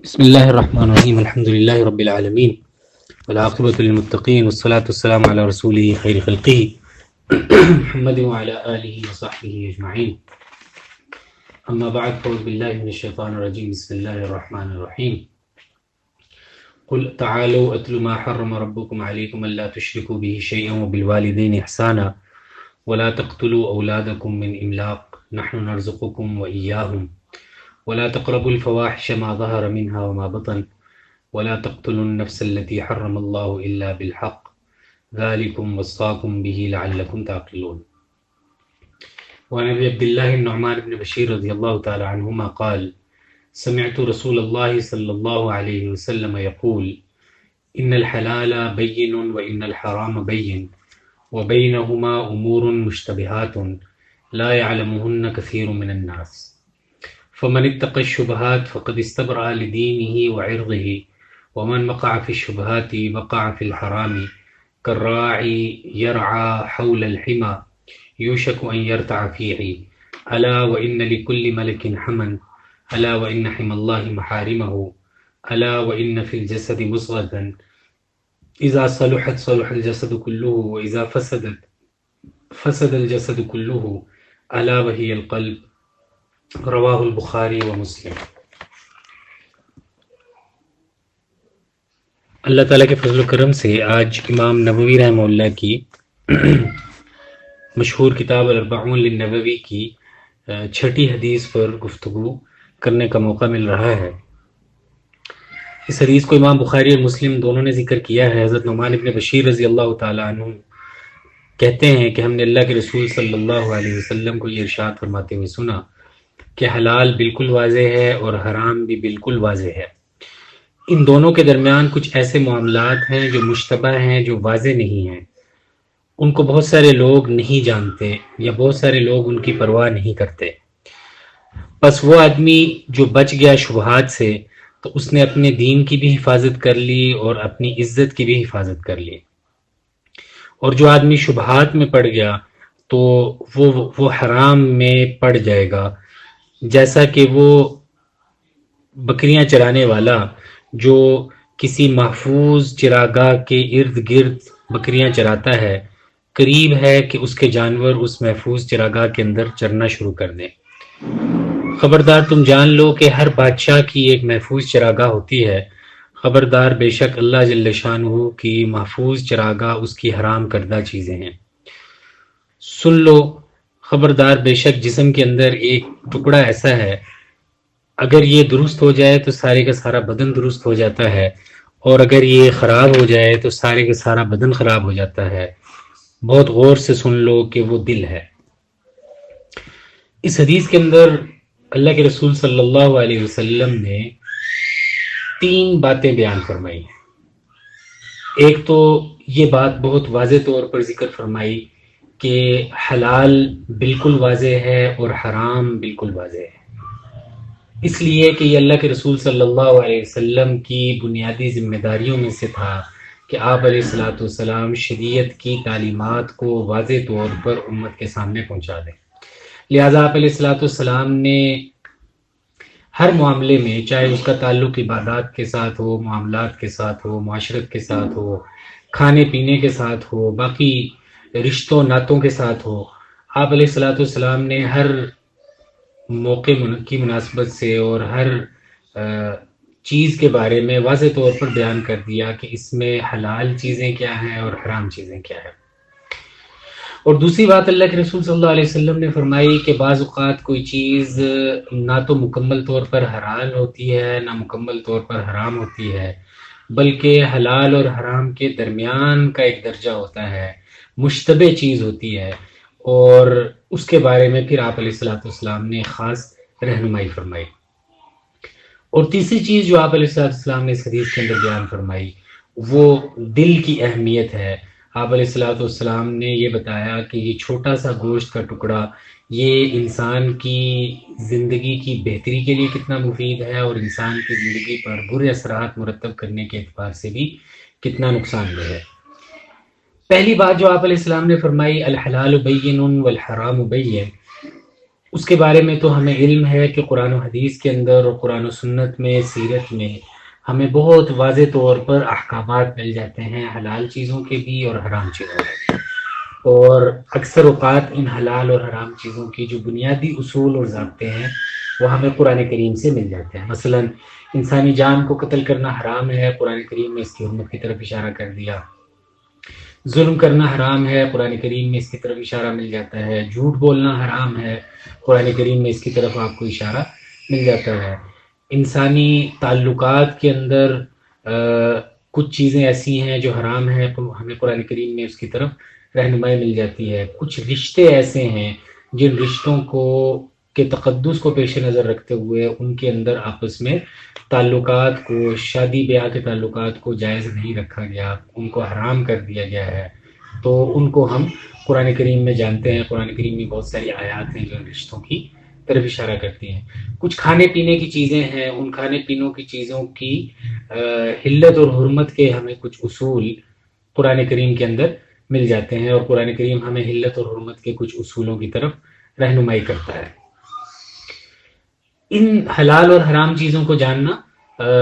بسم اللہ الرحمن الرحیم الحمد للہ رب العالمین والعاقبۃ للمتقین والصلاة والسلام علی رسولہ خیر خلقہ محمد وعلی آلہ وصحبہ اجمعین اما بعد فاعوذ باللہ من الشیطان الرجیم بسم اللہ الرحمن الرحیم قل تعالوا اتل ما حرم ربکم علیکم الا تشرکوا به شیئا وبالوالدین احسانا ولا تقتلوا اولادکم من املاق نحن نرزقکم وإیاہم ولا تقربوا الفواحش ما ظهر منها وما بطن ولا تقتلوا النفس التي حرم الله إلا بالحق ذلكم وصاكم به لعلكم تعقلون. وعن أبي عبد الله النعمان بن بشير رضي الله تعالى عنهما قال سمعت رسول الله صلى الله عليه وسلم يقول إن الحلال بين وإن الحرام بين وبينهما أمور مشتبهات لا يعلمهن كثير من الناس فمن اتقى الشبهات فقد استبرأ لدينه وعرضه ومن وقع في الشبهات وقع في الحرام كالراعي يرعى حول الحمى يوشك أن يرتع فيه ألا وإن لكل ملك حما ألا وإن حمى الله محارمه ألا وإن في الجسد مضغة إذا صلحت صلح الجسد كله وإذا فسدت فسد الجسد كله ألا وهي القلب. رواہ البخاری و مسلم. اللہ تعالیٰ کے فضل و کرم سے آج امام نووی رحمہ اللہ کی مشہور کتاب الاربعون للنووی کی چھٹی حدیث پر گفتگو کرنے کا موقع مل رہا ہے. اس حدیث کو امام بخاری اور مسلم دونوں نے ذکر کیا ہے. حضرت نعمان ابن بشیر رضی اللہ تعالیٰ عنہ کہتے ہیں کہ ہم نے اللہ کے رسول صلی اللہ علیہ وسلم کو یہ ارشاد فرماتے ہوئے سنا کہ حلال بالکل واضح ہے اور حرام بھی بالکل واضح ہے. ان دونوں کے درمیان کچھ ایسے معاملات ہیں جو مشتبہ ہیں، جو واضح نہیں ہیں. ان کو بہت سارے لوگ نہیں جانتے یا بہت سارے لوگ ان کی پرواہ نہیں کرتے. بس وہ آدمی جو بچ گیا شبہات سے تو اس نے اپنے دین کی بھی حفاظت کر لی اور اپنی عزت کی بھی حفاظت کر لی. اور جو آدمی شبہات میں پڑ گیا تو وہ حرام میں پڑ جائے گا، جیسا کہ وہ بکریاں چرانے والا جو کسی محفوظ چراگاہ کے ارد گرد بکریاں چراتا ہے، قریب ہے کہ اس کے جانور اس محفوظ چراگاہ کے اندر چرنا شروع کر دیں. خبردار تم جان لو کہ ہر بادشاہ کی ایک محفوظ چراگاہ ہوتی ہے. خبردار بے شک اللہ جل شانہ کی محفوظ چراگاہ اس کی حرام کردہ چیزیں ہیں. سن لو خبردار بے شک جسم کے اندر ایک ٹکڑا ایسا ہے، اگر یہ درست ہو جائے تو سارے کا سارا بدن درست ہو جاتا ہے، اور اگر یہ خراب ہو جائے تو سارے کا سارا بدن خراب ہو جاتا ہے. بہت غور سے سن لو کہ وہ دل ہے. اس حدیث کے اندر اللہ کے رسول صلی اللہ علیہ وسلم نے 3 باتیں بیان فرمائی. ایک تو یہ بات بہت واضح طور پر ذکر فرمائی کہ حلال بالکل واضح ہے اور حرام بالکل واضح ہے، اس لیے کہ یہ اللہ کے رسول صلی اللہ علیہ وسلم کی بنیادی ذمہ داریوں میں سے تھا کہ آپ علیہ الصلاۃ والسلام شریعت کی تعلیمات کو واضح طور پر امت کے سامنے پہنچا دیں. لہٰذا آپ علیہ الصلاۃ والسلام نے ہر معاملے میں، چاہے اس کا تعلق عبادات کے ساتھ ہو، معاملات کے ساتھ ہو، معاشرت کے ساتھ ہو، کھانے پینے کے ساتھ ہو، باقی رشتوں ناتوں کے ساتھ ہو، آپ علیہ الصلاۃ والسلام نے ہر موقع کی مناسبت سے اور ہر چیز کے بارے میں واضح طور پر بیان کر دیا کہ اس میں حلال چیزیں کیا ہیں اور حرام چیزیں کیا ہیں. اور دوسری بات اللہ کے رسول صلی اللہ علیہ وسلم نے فرمائی کہ بعض اوقات کوئی چیز نہ تو مکمل طور پر حلال ہوتی ہے نہ مکمل طور پر حرام ہوتی ہے، بلکہ حلال اور حرام کے درمیان کا ایک درجہ ہوتا ہے، مشتبہ چیز ہوتی ہے، اور اس کے بارے میں پھر آپ علیہ الصلاۃ والسلام نے خاص رہنمائی فرمائی. اور تیسری چیز جو آپ علیہ الصلاۃ والسلام نے اس حدیث کے اندر بیان فرمائی وہ دل کی اہمیت ہے. آپ علیہ الصلاۃ والسلام نے یہ بتایا کہ یہ چھوٹا سا گوشت کا ٹکڑا یہ انسان کی زندگی کی بہتری کے لیے کتنا مفید ہے، اور انسان کی زندگی پر برے اثرات مرتب کرنے کے اعتبار سے بھی کتنا نقصان دہ ہے. پہلی بات جو آپ علیہ السلام نے فرمائی الحلال بین والحرام بین، اس کے بارے میں تو ہمیں علم ہے کہ قرآن و حدیث کے اندر اور قرآن و سنت میں، سیرت میں ہمیں بہت واضح طور پر احکامات مل جاتے ہیں، حلال چیزوں کے بھی اور حرام چیزوں کے بھی۔ اور اکثر اوقات ان حلال اور حرام چیزوں کی جو بنیادی اصول اور ضابطے ہیں وہ ہمیں قرآن کریم سے مل جاتے ہیں۔ مثلا انسانی جان کو قتل کرنا حرام ہے، قرآن کریم میں اس کی حرمت کی طرف اشارہ کر دیا۔ ظلم کرنا حرام ہے، قرآن کریم میں اس کی طرف اشارہ مل جاتا ہے۔ جھوٹ بولنا حرام ہے، قرآن کریم میں اس کی طرف آپ کو اشارہ مل جاتا ہے۔ انسانی تعلقات کے اندر کچھ چیزیں ایسی ہیں جو حرام ہیں، ہمیں قرآن کریم میں اس کی طرف رہنمائی مل جاتی ہے۔ کچھ رشتے ایسے ہیں جن رشتوں کے تقدس کو پیش نظر رکھتے ہوئے ان کے اندر آپس میں تعلقات کو، شادی بیاہ کے تعلقات کو جائز نہیں رکھا گیا، ان کو حرام کر دیا گیا ہے، تو ان کو ہم قرآن کریم میں جانتے ہیں۔ قرآن کریم میں بہت ساری آیات ہیں جو ان رشتوں کی طرف اشارہ کرتی ہیں۔ کچھ کھانے پینے کی چیزیں ہیں، ان کھانے پینوں کی چیزوں کی حلت اور حرمت کے ہمیں کچھ اصول قرآن کریم کے اندر مل جاتے ہیں، اور قرآن کریم ہمیں حلت اور حرمت کے کچھ اصولوں کی طرف رہنمائی کرتا ہے۔ ان حلال اور حرام چیزوں کو جاننا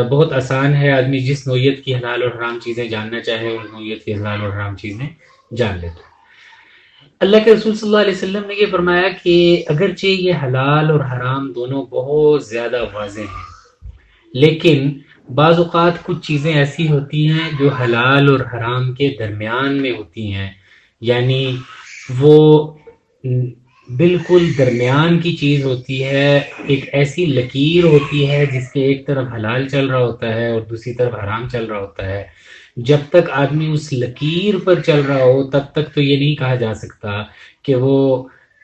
بہت آسان ہے۔ آدمی جس نوعیت کی حلال اور حرام چیزیں جاننا چاہے اس نوعیت کی حلال اور حرام چیزیں جان لیتا ہے۔ اللہ کے رسول صلی اللہ علیہ وسلم نے یہ فرمایا کہ اگرچہ یہ حلال اور حرام دونوں بہت زیادہ واضح ہیں، لیکن بعض اوقات کچھ چیزیں ایسی ہوتی ہیں جو حلال اور حرام کے درمیان میں ہوتی ہیں، یعنی وہ بالکل درمیان کی چیز ہوتی ہے، ایک ایسی لکیر ہوتی ہے جس کے ایک طرف حلال چل رہا ہوتا ہے اور دوسری طرف حرام چل رہا ہوتا ہے۔ جب تک آدمی اس لکیر پر چل رہا ہو تب تک تو یہ نہیں کہا جا سکتا کہ وہ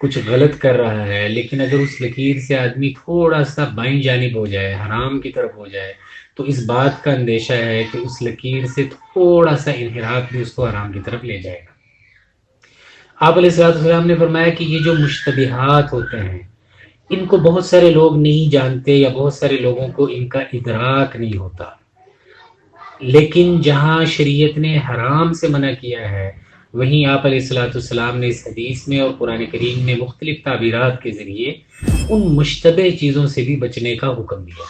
کچھ غلط کر رہا ہے، لیکن اگر اس لکیر سے آدمی تھوڑا سا بائیں جانب ہو جائے، حرام کی طرف ہو جائے، تو اس بات کا اندیشہ ہے کہ اس لکیر سے تھوڑا سا انحراف بھی اس کو حرام کی طرف لے جائے گا۔ آپ علیہ الصلوۃ والسلام نے فرمایا کہ یہ جو مشتبہات ہوتے ہیں ان کو بہت سارے لوگ نہیں جانتے، یا بہت سارے لوگوں کو ان کا ادراک نہیں ہوتا، لیکن جہاں شریعت نے حرام سے منع کیا ہے وہیں آپ علیہ الصلوۃ والسلام نے اس حدیث میں اور قرآن کریم میں مختلف تعبیرات کے ذریعے ان مشتبہ چیزوں سے بھی بچنے کا حکم دیا،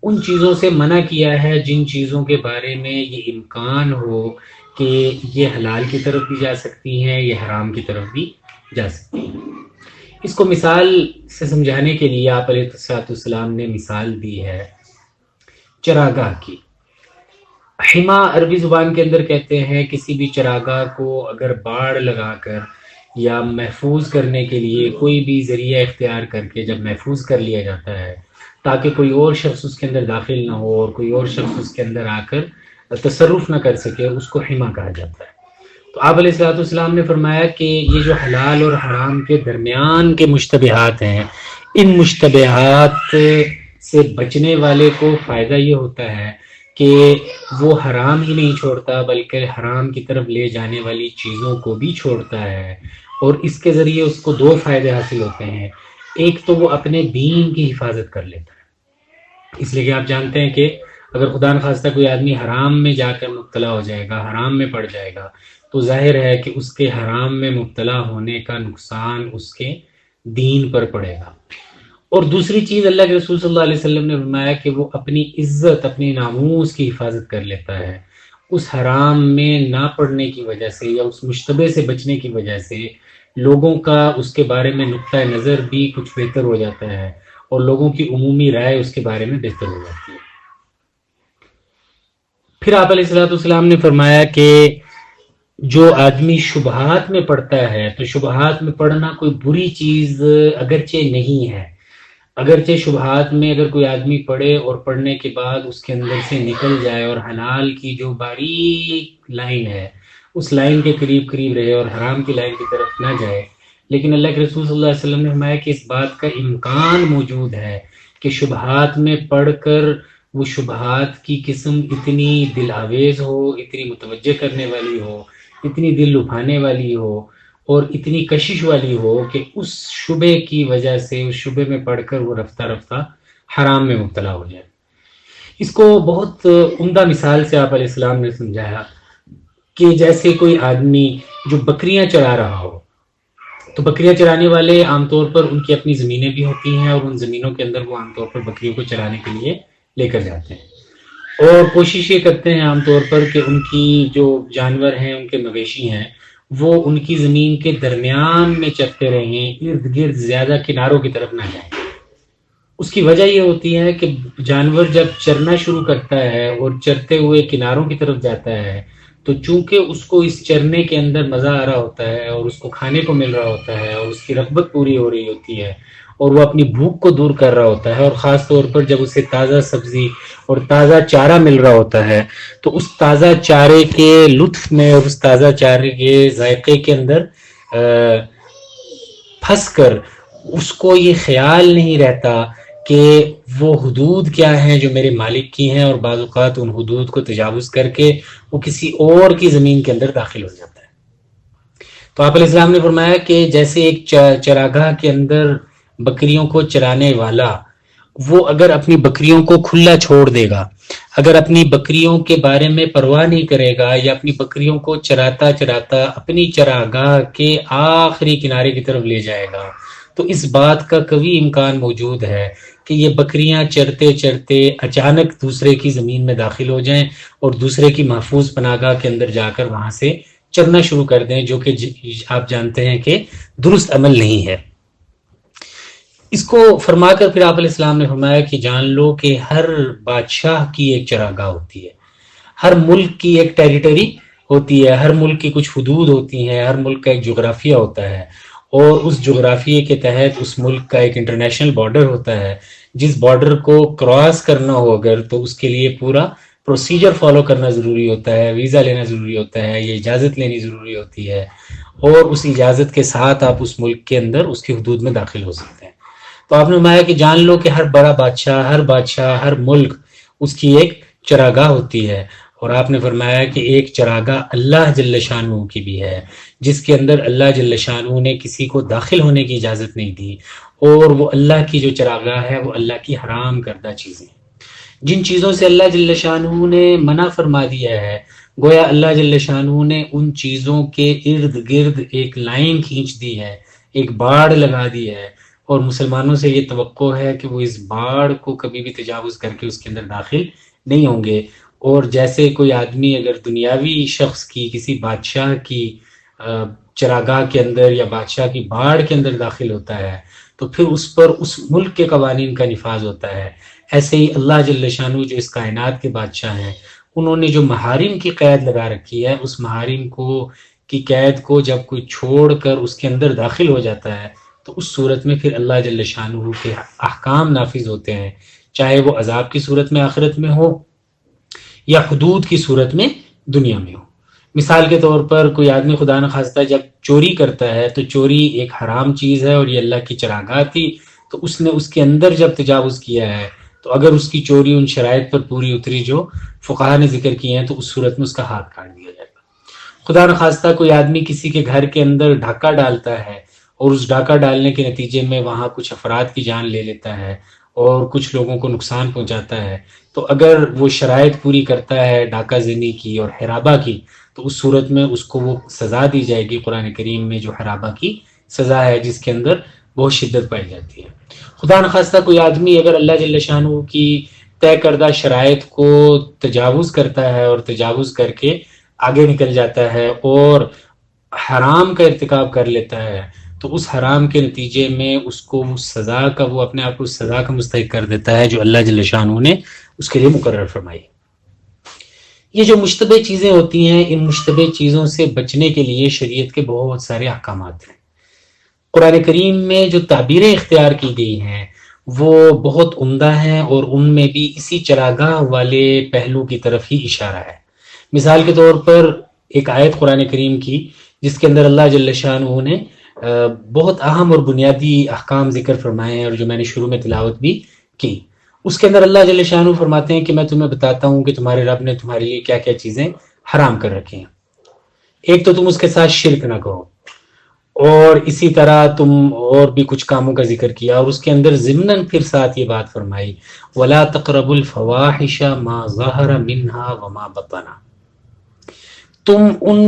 ان چیزوں سے منع کیا ہے جن چیزوں کے بارے میں یہ امکان ہو کہ یہ حلال کی طرف بھی جا سکتی ہیں، یہ حرام کی طرف بھی جا سکتی ہیں۔ اس کو مثال سے سمجھانے کے لیے آپ علیہ السلام نے مثال دی ہے چراگاہ کی۔ حما عربی زبان کے اندر کہتے ہیں کسی بھی چراگاہ کو اگر باڑ لگا کر یا محفوظ کرنے کے لیے کوئی بھی ذریعہ اختیار کر کے جب محفوظ کر لیا جاتا ہے تاکہ کوئی اور شخص اس کے اندر داخل نہ ہو اور کوئی اور شخص اس کے اندر آ کر تصرف نہ کر سکے، اس کو حما کہا جاتا ہے۔ تو آپ علیہ الصلوۃ والسلام نے فرمایا کہ یہ جو حلال اور حرام کے درمیان کے مشتبہات ہیں، ان مشتبہات سے بچنے والے کو فائدہ یہ ہوتا ہے کہ وہ حرام ہی نہیں چھوڑتا بلکہ حرام کی طرف لے جانے والی چیزوں کو بھی چھوڑتا ہے، اور اس کے ذریعے اس کو دو فائدے حاصل ہوتے ہیں۔ ایک تو وہ اپنے دین کی حفاظت کر لیتا ہے، اس لیے کہ آپ جانتے ہیں کہ اگر خدا نخواستہ کوئی آدمی حرام میں جا کر مبتلا ہو جائے گا، حرام میں پڑ جائے گا، تو ظاہر ہے کہ اس کے حرام میں مبتلا ہونے کا نقصان اس کے دین پر پڑے گا۔ اور دوسری چیز اللہ کے رسول صلی اللہ علیہ وسلم نے فرمایا کہ وہ اپنی عزت، اپنی ناموس کی حفاظت کر لیتا ہے، اس حرام میں نہ پڑنے کی وجہ سے یا اس مشتبہ سے بچنے کی وجہ سے لوگوں کا اس کے بارے میں نقطہ نظر بھی کچھ بہتر ہو جاتا ہے، اور لوگوں کی عمومی رائے اس کے بارے میں بہتر ہو جاتی ہے۔ پھر آپ علیہ الصلوۃ والسلام نے فرمایا کہ جو آدمی شبہات میں پڑتا ہے تو شبہات میں پڑنا کوئی بری چیز اگرچہ نہیں ہے، اگرچہ شبہات میں اگر کوئی آدمی پڑھے اور پڑھنے کے بعد اس کے اندر سے نکل جائے اور حلال کی جو باریک لائن ہے اس لائن کے قریب قریب رہے اور حرام کی لائن کی طرف نہ جائے، لیکن اللہ کے رسول صلی اللہ علیہ وسلم نے فرمایا کہ اس بات کا امکان موجود ہے کہ شبہات میں پڑھ کر وہ شبہات کی قسم اتنی دل آویز ہو، اتنی متوجہ کرنے والی ہو، اتنی دل لبھانے والی ہو اور اتنی کشش والی ہو کہ اس شبے کی وجہ سے اس شبے میں پڑھ کر وہ رفتہ رفتہ حرام میں مبتلا ہو جائے۔ اس کو بہت عمدہ مثال سے آپ علیہ السلام نے سمجھایا کہ جیسے کوئی آدمی جو بکریاں چرا رہا ہو تو بکریاں چرانے والے عام طور پر ان کی اپنی زمینیں بھی ہوتی ہیں اور ان زمینوں کے اندر وہ عام طور پر بکریوں کو چرانے کے لیے لے کر جاتے ہیں، اور کوشش یہ کرتے ہیں عام طور پر کہ ان کی جو جانور ہیں، ان کے مویشی ہیں، وہ ان کی زمین کے درمیان میں چرتے رہیں، ارد گرد زیادہ کناروں کی طرف نہ جائیں۔ اس کی وجہ یہ ہوتی ہے کہ جانور جب چرنا شروع کرتا ہے اور چرتے ہوئے کناروں کی طرف جاتا ہے، تو چونکہ اس کو اس چرنے کے اندر مزہ آ رہا ہوتا ہے اور اس کو کھانے کو مل رہا ہوتا ہے اور اس کی رغبت پوری ہو رہی ہوتی ہے اور وہ اپنی بھوک کو دور کر رہا ہوتا ہے، اور خاص طور پر جب اسے تازہ سبزی اور تازہ چارہ مل رہا ہوتا ہے، تو اس تازہ چارے کے لطف میں اور اس تازہ چارے کے ذائقے کے اندر پھنس کر اس کو یہ خیال نہیں رہتا کہ وہ حدود کیا ہیں جو میرے مالک کی ہیں، اور بعض اوقات ان حدود کو تجاوز کر کے وہ کسی اور کی زمین کے اندر داخل ہو جاتا ہے۔ تو آپ علیہ السلام نے فرمایا کہ جیسے ایک چراگاہ کے اندر بکریوں کو چرانے والا، وہ اگر اپنی بکریوں کو کھلا چھوڑ دے گا، اگر اپنی بکریوں کے بارے میں پرواہ نہیں کرے گا، یا اپنی بکریوں کو چراتا چراتا اپنی چراگاہ کے آخری کنارے کی طرف لے جائے گا، تو اس بات کا قوی امکان موجود ہے کہ یہ بکریاں چرتے چرتے اچانک دوسرے کی زمین میں داخل ہو جائیں اور دوسرے کی محفوظ پناہگاہ کے اندر جا کر وہاں سے چرنا شروع کر دیں، جو کہ آپ جانتے ہیں کہ درست عمل نہیں ہے۔ اس کو فرما کر پھر آپ علیہ السلام نے فرمایا کہ جان لو کہ ہر بادشاہ کی ایک چراگاہ ہوتی ہے، ہر ملک کی ایک ٹیریٹری ہوتی ہے، ہر ملک کی کچھ حدود ہوتی ہیں، ہر ملک کا ایک جغرافیہ ہوتا ہے، اور اس جغرافیے کے تحت اس ملک کا ایک انٹرنیشنل بارڈر ہوتا ہے، جس بارڈر کو کراس کرنا ہو اگر تو اس کے لیے پورا پروسیجر فالو کرنا ضروری ہوتا ہے، ویزا لینا ضروری ہوتا ہے، یہ اجازت لینی ضروری ہوتی ہے، اور اس اجازت کے ساتھ آپ اس ملک کے اندر اس کی حدود میں داخل ہو سکتے ہیں۔ تو آپ نے فرمایا کہ جان لو کہ ہر بڑا بادشاہ، ہر ملک اس کی ایک چراگاہ ہوتی ہے، اور آپ نے فرمایا کہ ایک چراگاہ اللہ جل شانہ کی بھی ہے، جس کے اندر اللہ جل شانہ نے کسی کو داخل ہونے کی اجازت نہیں دی، اور وہ اللہ کی جو چراگاہ ہے وہ اللہ کی حرام کردہ چیزیں ہیں۔ جن چیزوں سے اللہ جل شانہ نے منع فرما دیا ہے، گویا اللہ جل شانہ نے ان چیزوں کے ارد گرد ایک لائن کھینچ دی ہے، ایک باڑ لگا دی ہے، اور مسلمانوں سے یہ توقع ہے کہ وہ اس باڑ کو کبھی بھی تجاوز کر کے اس کے اندر داخل نہیں ہوں گے۔ اور جیسے کوئی آدمی اگر دنیاوی شخص کی کسی بادشاہ کی چراگاہ کے اندر یا بادشاہ کی باڑ کے اندر داخل ہوتا ہے تو پھر اس پر اس ملک کے قوانین کا نفاذ ہوتا ہے، ایسے ہی اللہ جل شانہ جو اس کائنات کے بادشاہ ہیں، انہوں نے جو محارم کی قید لگا رکھی ہے، اس محارم کی قید کو جب کوئی چھوڑ کر اس کے اندر داخل ہو جاتا ہے تو اس صورت میں پھر اللہ جل شانہ کے احکام نافذ ہوتے ہیں، چاہے وہ عذاب کی صورت میں آخرت میں ہو یا حدود کی صورت میں دنیا میں ہو۔ مثال کے طور پر کوئی آدمی خدا نخواستہ جب چوری کرتا ہے تو چوری ایک حرام چیز ہے اور یہ اللہ کی چراگاہ تھی، تو اس نے اس کے اندر جب تجاوز کیا ہے تو اگر اس کی چوری ان شرائط پر پوری اتری جو فقہا نے ذکر کی ہیں تو اس صورت میں اس کا ہاتھ کاٹ دیا جائے گا۔ خدا نخواستہ کوئی آدمی کسی کے گھر کے اندر ڈھاکہ ڈالتا ہے اور اس ڈاکہ ڈالنے کے نتیجے میں وہاں کچھ افراد کی جان لے لیتا ہے اور کچھ لوگوں کو نقصان پہنچاتا ہے، تو اگر وہ شرائط پوری کرتا ہے ڈاکہ زنی کی اور حرابہ کی تو اس صورت میں اس کو وہ سزا دی جائے گی، قرآن کریم میں جو حرابہ کی سزا ہے جس کے اندر بہت شدت پائی جاتی ہے۔ خدا نخواستہ کوئی آدمی اگر اللہ جل شانہ کی طے کردہ شرائط کو تجاوز کرتا ہے اور تجاوز کر کے آگے نکل جاتا ہے اور حرام کا ارتکاب کر لیتا ہے تو اس حرام کے نتیجے میں اس کو سزا کا وہ اپنے آپ کو سزا کا مستحق کر دیتا ہے جو اللہ جل شانہ نے اس کے لیے مقرر فرمائی۔ یہ جو مشتبہ چیزیں ہوتی ہیں، ان مشتبہ چیزوں سے بچنے کے لیے شریعت کے بہت سارے احکامات ہیں۔ قرآن کریم میں جو تعبیریں اختیار کی گئی ہیں وہ بہت عمدہ ہیں، اور ان میں بھی اسی چراگاہ والے پہلو کی طرف ہی اشارہ ہے۔ مثال کے طور پر ایک آیت قرآن کریم کی جس کے اندر اللہ جل شانہ نے بہت اہم اور بنیادی احکام ذکر فرمائے ہیں، اور جو میں نے شروع میں تلاوت بھی کی، اس کے اندر اللہ جل شانہ فرماتے ہیں کہ میں تمہیں بتاتا ہوں کہ تمہارے رب نے تمہارے لیے کیا کیا چیزیں حرام کر رکھی ہیں۔ ایک تو تم اس کے ساتھ شرک نہ کرو، اور اسی طرح تم اور بھی کچھ کاموں کا ذکر کیا، اور اس کے اندر ضمناً پھر ساتھ یہ بات فرمائی وَلَا تَقْرَبُوا الْفَوَاحِشَ مَا ظَهَرَ مِنْهَا وَمَا بَطَنَ، تم ان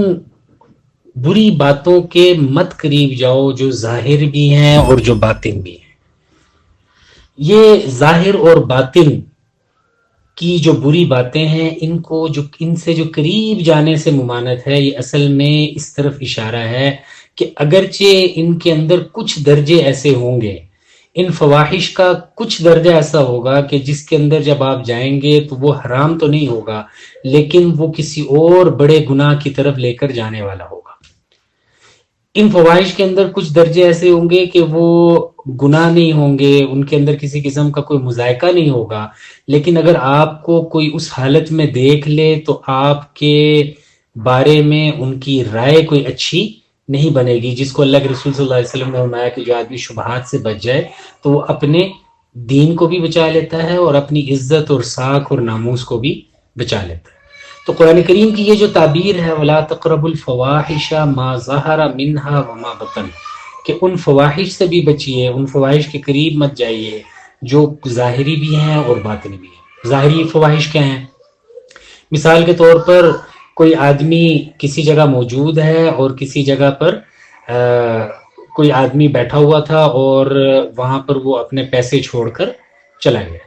بری باتوں کے مت قریب جاؤ جو ظاہر بھی ہیں اور جو باطن بھی ہیں. یہ ظاہر اور باطن کی جو بری باتیں ہیں ان سے جو قریب جانے سے ممانعت ہے، یہ اصل میں اس طرف اشارہ ہے کہ اگرچہ ان کے اندر کچھ درجے ایسے ہوں گے، ان فواحش کا کچھ درجہ ایسا ہوگا کہ جس کے اندر جب آپ جائیں گے تو وہ حرام تو نہیں ہوگا، لیکن وہ کسی اور بڑے گناہ کی طرف لے کر جانے والا ہوگا. ان فواہش کے اندر کچھ درجے ایسے ہوں گے کہ وہ گناہ نہیں ہوں گے، ان کے اندر کسی قسم کا کوئی مذائقہ نہیں ہوگا، لیکن اگر آپ کو کوئی اس حالت میں دیکھ لے تو آپ کے بارے میں ان کی رائے کوئی اچھی نہیں بنے گی. جس کو اللہ کے رسول صلی اللہ علیہ وسلم نے فرمایا کہ جو آدمی شبہات سے بچ جائے تو وہ اپنے دین کو بھی بچا لیتا ہے اور اپنی عزت اور ساکھ اور ناموس کو بھی بچا لیتا ہے. تو قرآن کریم کی یہ جو تعبیر ہے وَلَا تَقْرَبُوا الْفَوَاحِشَ مَا ظَهَرَ مِنْهَا وَمَا بَطَنَ، کہ ان فواحش سے بھی بچیے، ان فواحش کے قریب مت جائیے جو ظاہری بھی ہیں اور باطنی بھی ہیں. ظاہری فواحش کیا ہیں؟ مثال کے طور پر کوئی آدمی کسی جگہ موجود ہے اور کسی جگہ پر کوئی آدمی بیٹھا ہوا تھا اور وہاں پر وہ اپنے پیسے چھوڑ کر چلا گیا.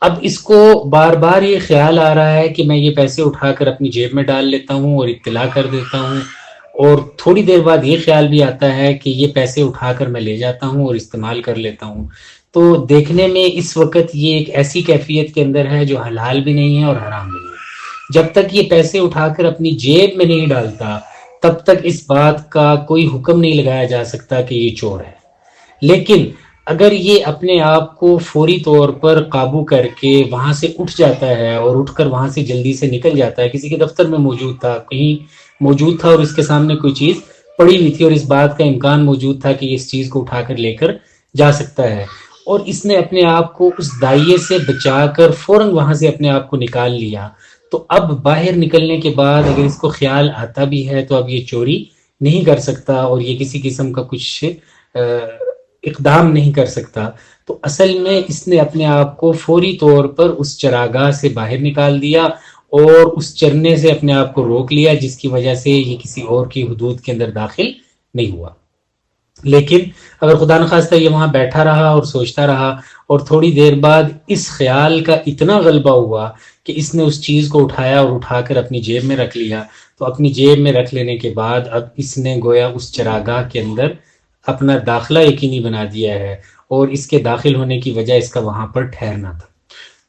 اب اس کو بار بار یہ خیال آ رہا ہے کہ میں یہ پیسے اٹھا کر اپنی جیب میں ڈال لیتا ہوں اور اطلاع کر دیتا ہوں، اور تھوڑی دیر بعد یہ خیال بھی آتا ہے کہ یہ پیسے اٹھا کر میں لے جاتا ہوں اور استعمال کر لیتا ہوں. تو دیکھنے میں اس وقت یہ ایک ایسی کیفیت کے اندر ہے جو حلال بھی نہیں ہے اور حرام بھی نہیں ہے. جب تک یہ پیسے اٹھا کر اپنی جیب میں نہیں ڈالتا تب تک اس بات کا کوئی حکم نہیں لگایا جا سکتا کہ یہ چور ہے. لیکن اگر یہ اپنے آپ کو فوری طور پر قابو کر کے وہاں سے اٹھ جاتا ہے اور اٹھ کر وہاں سے جلدی سے نکل جاتا ہے، کسی کے دفتر میں موجود تھا، کہیں موجود تھا اور اس کے سامنے کوئی چیز پڑی ہوئی تھی اور اس بات کا امکان موجود تھا کہ اس چیز کو اٹھا کر لے کر جا سکتا ہے، اور اس نے اپنے آپ کو اس دائیں سے بچا کر فوراً وہاں سے اپنے آپ کو نکال لیا، تو اب باہر نکلنے کے بعد اگر اس کو خیال آتا بھی ہے تو اب یہ چوری نہیں کر سکتا اور یہ کسی قسم کا کچھ اقدام نہیں کر سکتا. تو اصل میں اس نے اپنے آپ کو فوری طور پر اس چراگاہ سے باہر نکال دیا اور اس چرنے سے اپنے آپ کو روک لیا، جس کی وجہ سے یہ کسی اور کی حدود کے اندر داخل نہیں ہوا. لیکن اگر خدا نخواستہ یہ وہاں بیٹھا رہا اور سوچتا رہا اور تھوڑی دیر بعد اس خیال کا اتنا غلبہ ہوا کہ اس نے اس چیز کو اٹھایا اور اٹھا کر اپنی جیب میں رکھ لیا، تو اپنی جیب میں رکھ لینے کے بعد اب اس نے گویا اس چراگاہ کے اندر اپنا داخلہ یقینی بنا دیا ہے اور اس کے داخل ہونے کی وجہ اس کا وہاں پر ٹھہرنا تھا.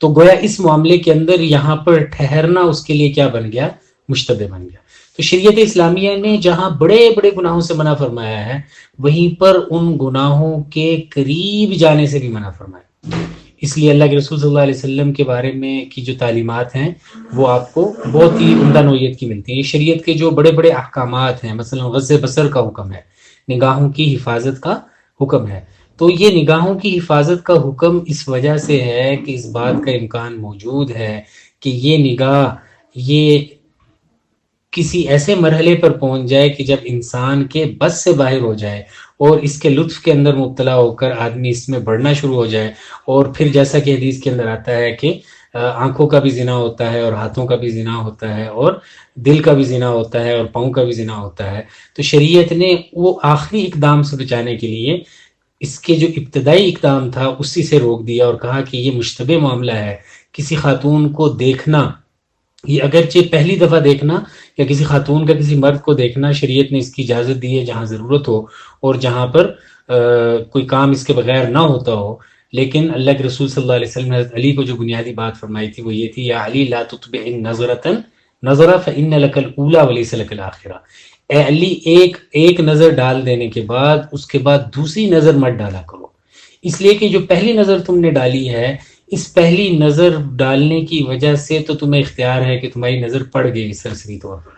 تو گویا اس معاملے کے اندر یہاں پر ٹھہرنا اس کے لیے کیا بن گیا؟ مشتبہ بن گیا. تو شریعت اسلامیہ نے جہاں بڑے بڑے گناہوں سے منع فرمایا ہے وہیں پر ان گناہوں کے قریب جانے سے بھی منع فرمایا. اس لیے اللہ کے رسول صلی اللہ علیہ وسلم کے بارے میں کی جو تعلیمات ہیں وہ آپ کو بہت ہی عمدہ نوعیت کی ملتی ہیں. یہ شریعت کے جو بڑے بڑے احکامات ہیں، مثلا غض بصر کا حکم ہے، نگاہوں کی حفاظت کا حکم ہے. تو یہ نگاہوں کی حفاظت کا حکم اس وجہ سے ہے کہ اس بات کا امکان موجود ہے کہ یہ نگاہ یہ کسی ایسے مرحلے پر پہنچ جائے کہ جب انسان کے بس سے باہر ہو جائے اور اس کے لطف کے اندر مبتلا ہو کر آدمی اس میں بڑھنا شروع ہو جائے، اور پھر جیسا کہ حدیث کے اندر آتا ہے کہ آنکھوں کا بھی زنا ہوتا ہے اور ہاتھوں کا بھی زنا ہوتا ہے اور دل کا بھی زنا ہوتا ہے اور پاؤں کا بھی زنا ہوتا ہے. تو شریعت نے وہ آخری اقدام سے بچانے کے لیے اس کے جو ابتدائی اقدام تھا اسی سے روک دیا اور کہا کہ یہ مشتبہ معاملہ ہے. کسی خاتون کو دیکھنا، یہ اگرچہ پہلی دفعہ دیکھنا یا کسی خاتون کا کسی مرد کو دیکھنا، شریعت نے اس کی اجازت دی ہے جہاں ضرورت ہو اور جہاں پر کوئی کام اس کے بغیر نہ ہوتا ہو. لیکن اللہ کے رسول صلی اللہ علیہ وسلم نے حضرت علی کو جو بنیادی بات فرمائی تھی وہ یہ تھی، یا علی لا تتبع نظرۃ نظرہ فإن لک الاولی وليس لک الاخرہ. اے علی ایک نظر ڈال دینے کے بعد اس کے بعد دوسری نظر مت ڈالا کرو، اس لیے کہ جو پہلی نظر تم نے ڈالی ہے اس پہلی نظر ڈالنے کی وجہ سے تو تمہیں اختیار ہے کہ تمہاری نظر پڑ گئی سرسری طور پر،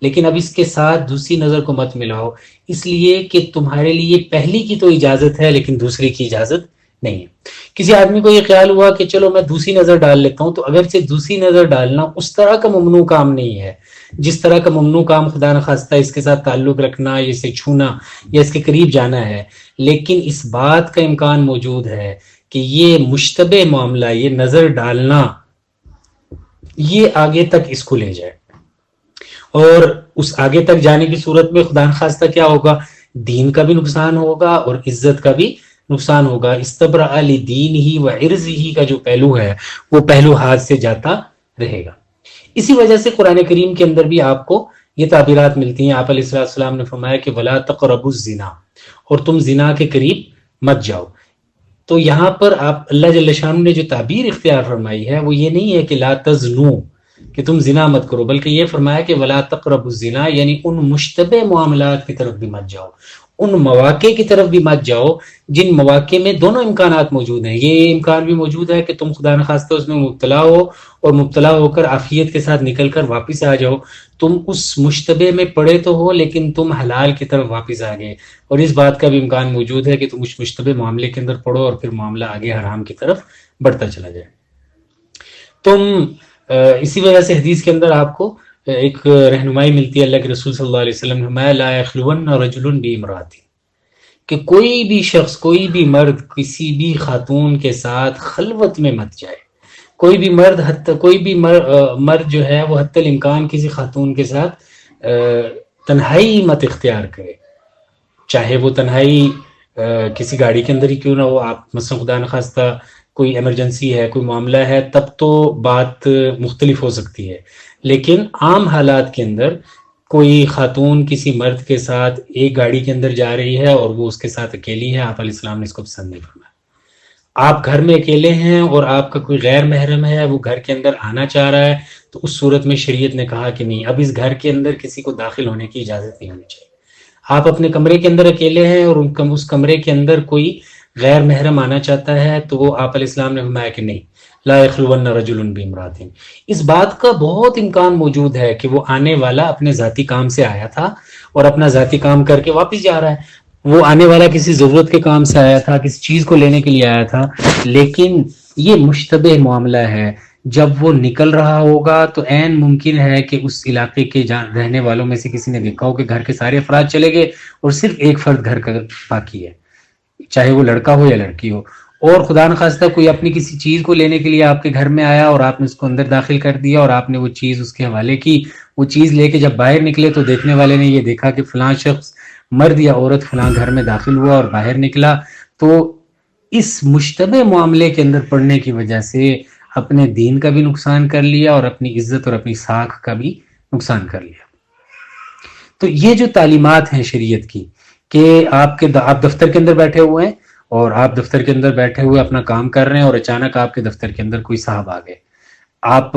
لیکن اب اس کے ساتھ دوسری نظر کو مت ملاؤ، اس لیے کہ تمہارے لیے پہلی کی تو اجازت ہے لیکن دوسری کی اجازت نہیں ہے. کسی آدمی کو یہ خیال ہوا کہ چلو میں دوسری نظر ڈال لیتا ہوں، تو اگرچہ دوسری نظر ڈالنا اس طرح کا ممنوع کام نہیں ہے جس طرح کا ممنوع کام خدا نخواستہ اس کے ساتھ تعلق رکھنا یا اسے چھونا یا اس کے قریب جانا ہے، لیکن اس بات کا امکان موجود ہے کہ یہ مشتبہ معاملہ، یہ نظر ڈالنا، یہ آگے تک اس کو لے جائے. اور اس آگے تک جانے کی صورت میں خدا نخواستہ کیا ہوگا، دین کا بھی نقصان ہوگا اور عزت کا بھی نقصان ہوگا. استبرأ لدینہ و عرضہ کا جو پہلو ہے وہ پہلو ہاتھ سے جاتا رہے گا. اسی وجہ سے قرآن کریم کے اندر بھی آپ کو یہ تعبیرات ملتی ہیں. آپ علیہ السلام نے فرمایا کہ ولا تقربوا الزنا، اور تم زنا کے قریب مت جاؤ. تو یہاں پر آپ اللہ جل شانہ نے جو تعبیر اختیار فرمائی ہے وہ یہ نہیں ہے کہ لا تزنو، کہ تم زنا مت کرو، بلکہ یہ فرمایا کہ ولا تقربوا الزنا، یعنی ان مشتبہ معاملات کی طرف بھی مت جاؤ، ان مواقع کی طرف بھی مت جاؤ جن مواقع میں دونوں امکانات موجود ہیں. یہ امکان بھی موجود ہے کہ تم خدا نخواستہ اس میں مبتلا ہو اور مبتلا ہو کر عافیت کے ساتھ نکل کر واپس آ جاؤ. تم اس مشتبہ میں پڑے تو ہو لیکن تم حلال کی طرف واپس آ گئے، اور اس بات کا بھی امکان موجود ہے کہ تم اس مشتبہ معاملے کے اندر پڑو اور پھر معاملہ آگے حرام کی طرف بڑھتا چلا جائے. تم اسی وجہ سے حدیث کے اندر آپ کو ایک رہنمائی ملتی ہے. اللہ کے رسول صلی اللہ علیہ وسلم نے فرمایا لا یخلون رجل بامرأۃ، کہ کوئی بھی شخص، کوئی بھی مرد کسی بھی خاتون کے ساتھ خلوت میں مت جائے. کوئی بھی مرد جو ہے وہ حتی الامکان کسی خاتون کے ساتھ تنہائی مت اختیار کرے، چاہے وہ تنہائی کسی گاڑی کے اندر ہی کیوں نہ ہو. آپ مثلا خدا نخواستہ کوئی ایمرجنسی ہے، کوئی معاملہ ہے، تب تو بات مختلف ہو سکتی ہے، لیکن عام حالات کے اندر کوئی خاتون کسی مرد کے ساتھ ایک گاڑی کے اندر جا رہی ہے اور وہ اس کے ساتھ اکیلی ہے، آپ علیہ السلام نے اس کو پسند نہیں فرمایا. آپ گھر میں اکیلے ہیں اور آپ کا کوئی غیر محرم ہے، وہ گھر کے اندر آنا چاہ رہا ہے، تو اس صورت میں شریعت نے کہا کہ نہیں، اب اس گھر کے اندر کسی کو داخل ہونے کی اجازت نہیں ہونی چاہیے. آپ اپنے کمرے کے اندر اکیلے ہیں اور اس کمرے کے اندر کوئی غیر محرم آنا چاہتا ہے، تو وہ آپ علیہ السلام نے فرمایا کہ نہیں، لا یخلون رجل بامرأۃ. اس بات کا بہت امکان موجود ہے کہ وہ آنے والا اپنے ذاتی کام سے آیا تھا اور اپنا ذاتی کام کر کے واپس جا رہا ہے. وہ آنے والا کسی ضرورت کے کام سے آیا تھا، کسی چیز کو لینے کے لیے آیا تھا، لیکن یہ مشتبہ معاملہ ہے. جب وہ نکل رہا ہوگا تو عین ممکن ہے کہ اس علاقے کے رہنے والوں میں سے کسی نے دیکھا ہو کہ گھر کے سارے افراد چلے گئے اور صرف ایک فرد گھر کا باقی ہے، چاہے وہ لڑکا ہو یا لڑکی ہو. اور خدا نخواستہ کوئی اپنی کسی چیز کو لینے کے لیے آپ کے گھر میں آیا اور آپ نے اس کو اندر داخل کر دیا اور آپ نے وہ چیز اس کے حوالے کی. وہ چیز لے کے جب باہر نکلے تو دیکھنے والے نے یہ دیکھا کہ فلاں شخص، مرد یا عورت، فلاں گھر میں داخل ہوا اور باہر نکلا. تو اس مشتبہ معاملے کے اندر پڑنے کی وجہ سے اپنے دین کا بھی نقصان کر لیا اور اپنی عزت اور اپنی ساکھ کا بھی نقصان کر لیا. تو یہ جو تعلیمات ہیں شریعت کی کہ آپ دفتر کے اندر بیٹھے ہوئے ہیں اور آپ دفتر کے اندر بیٹھے ہوئے اپنا کام کر رہے ہیں اور اچانک آپ کے دفتر کے اندر کوئی صاحب آ گئے. آپ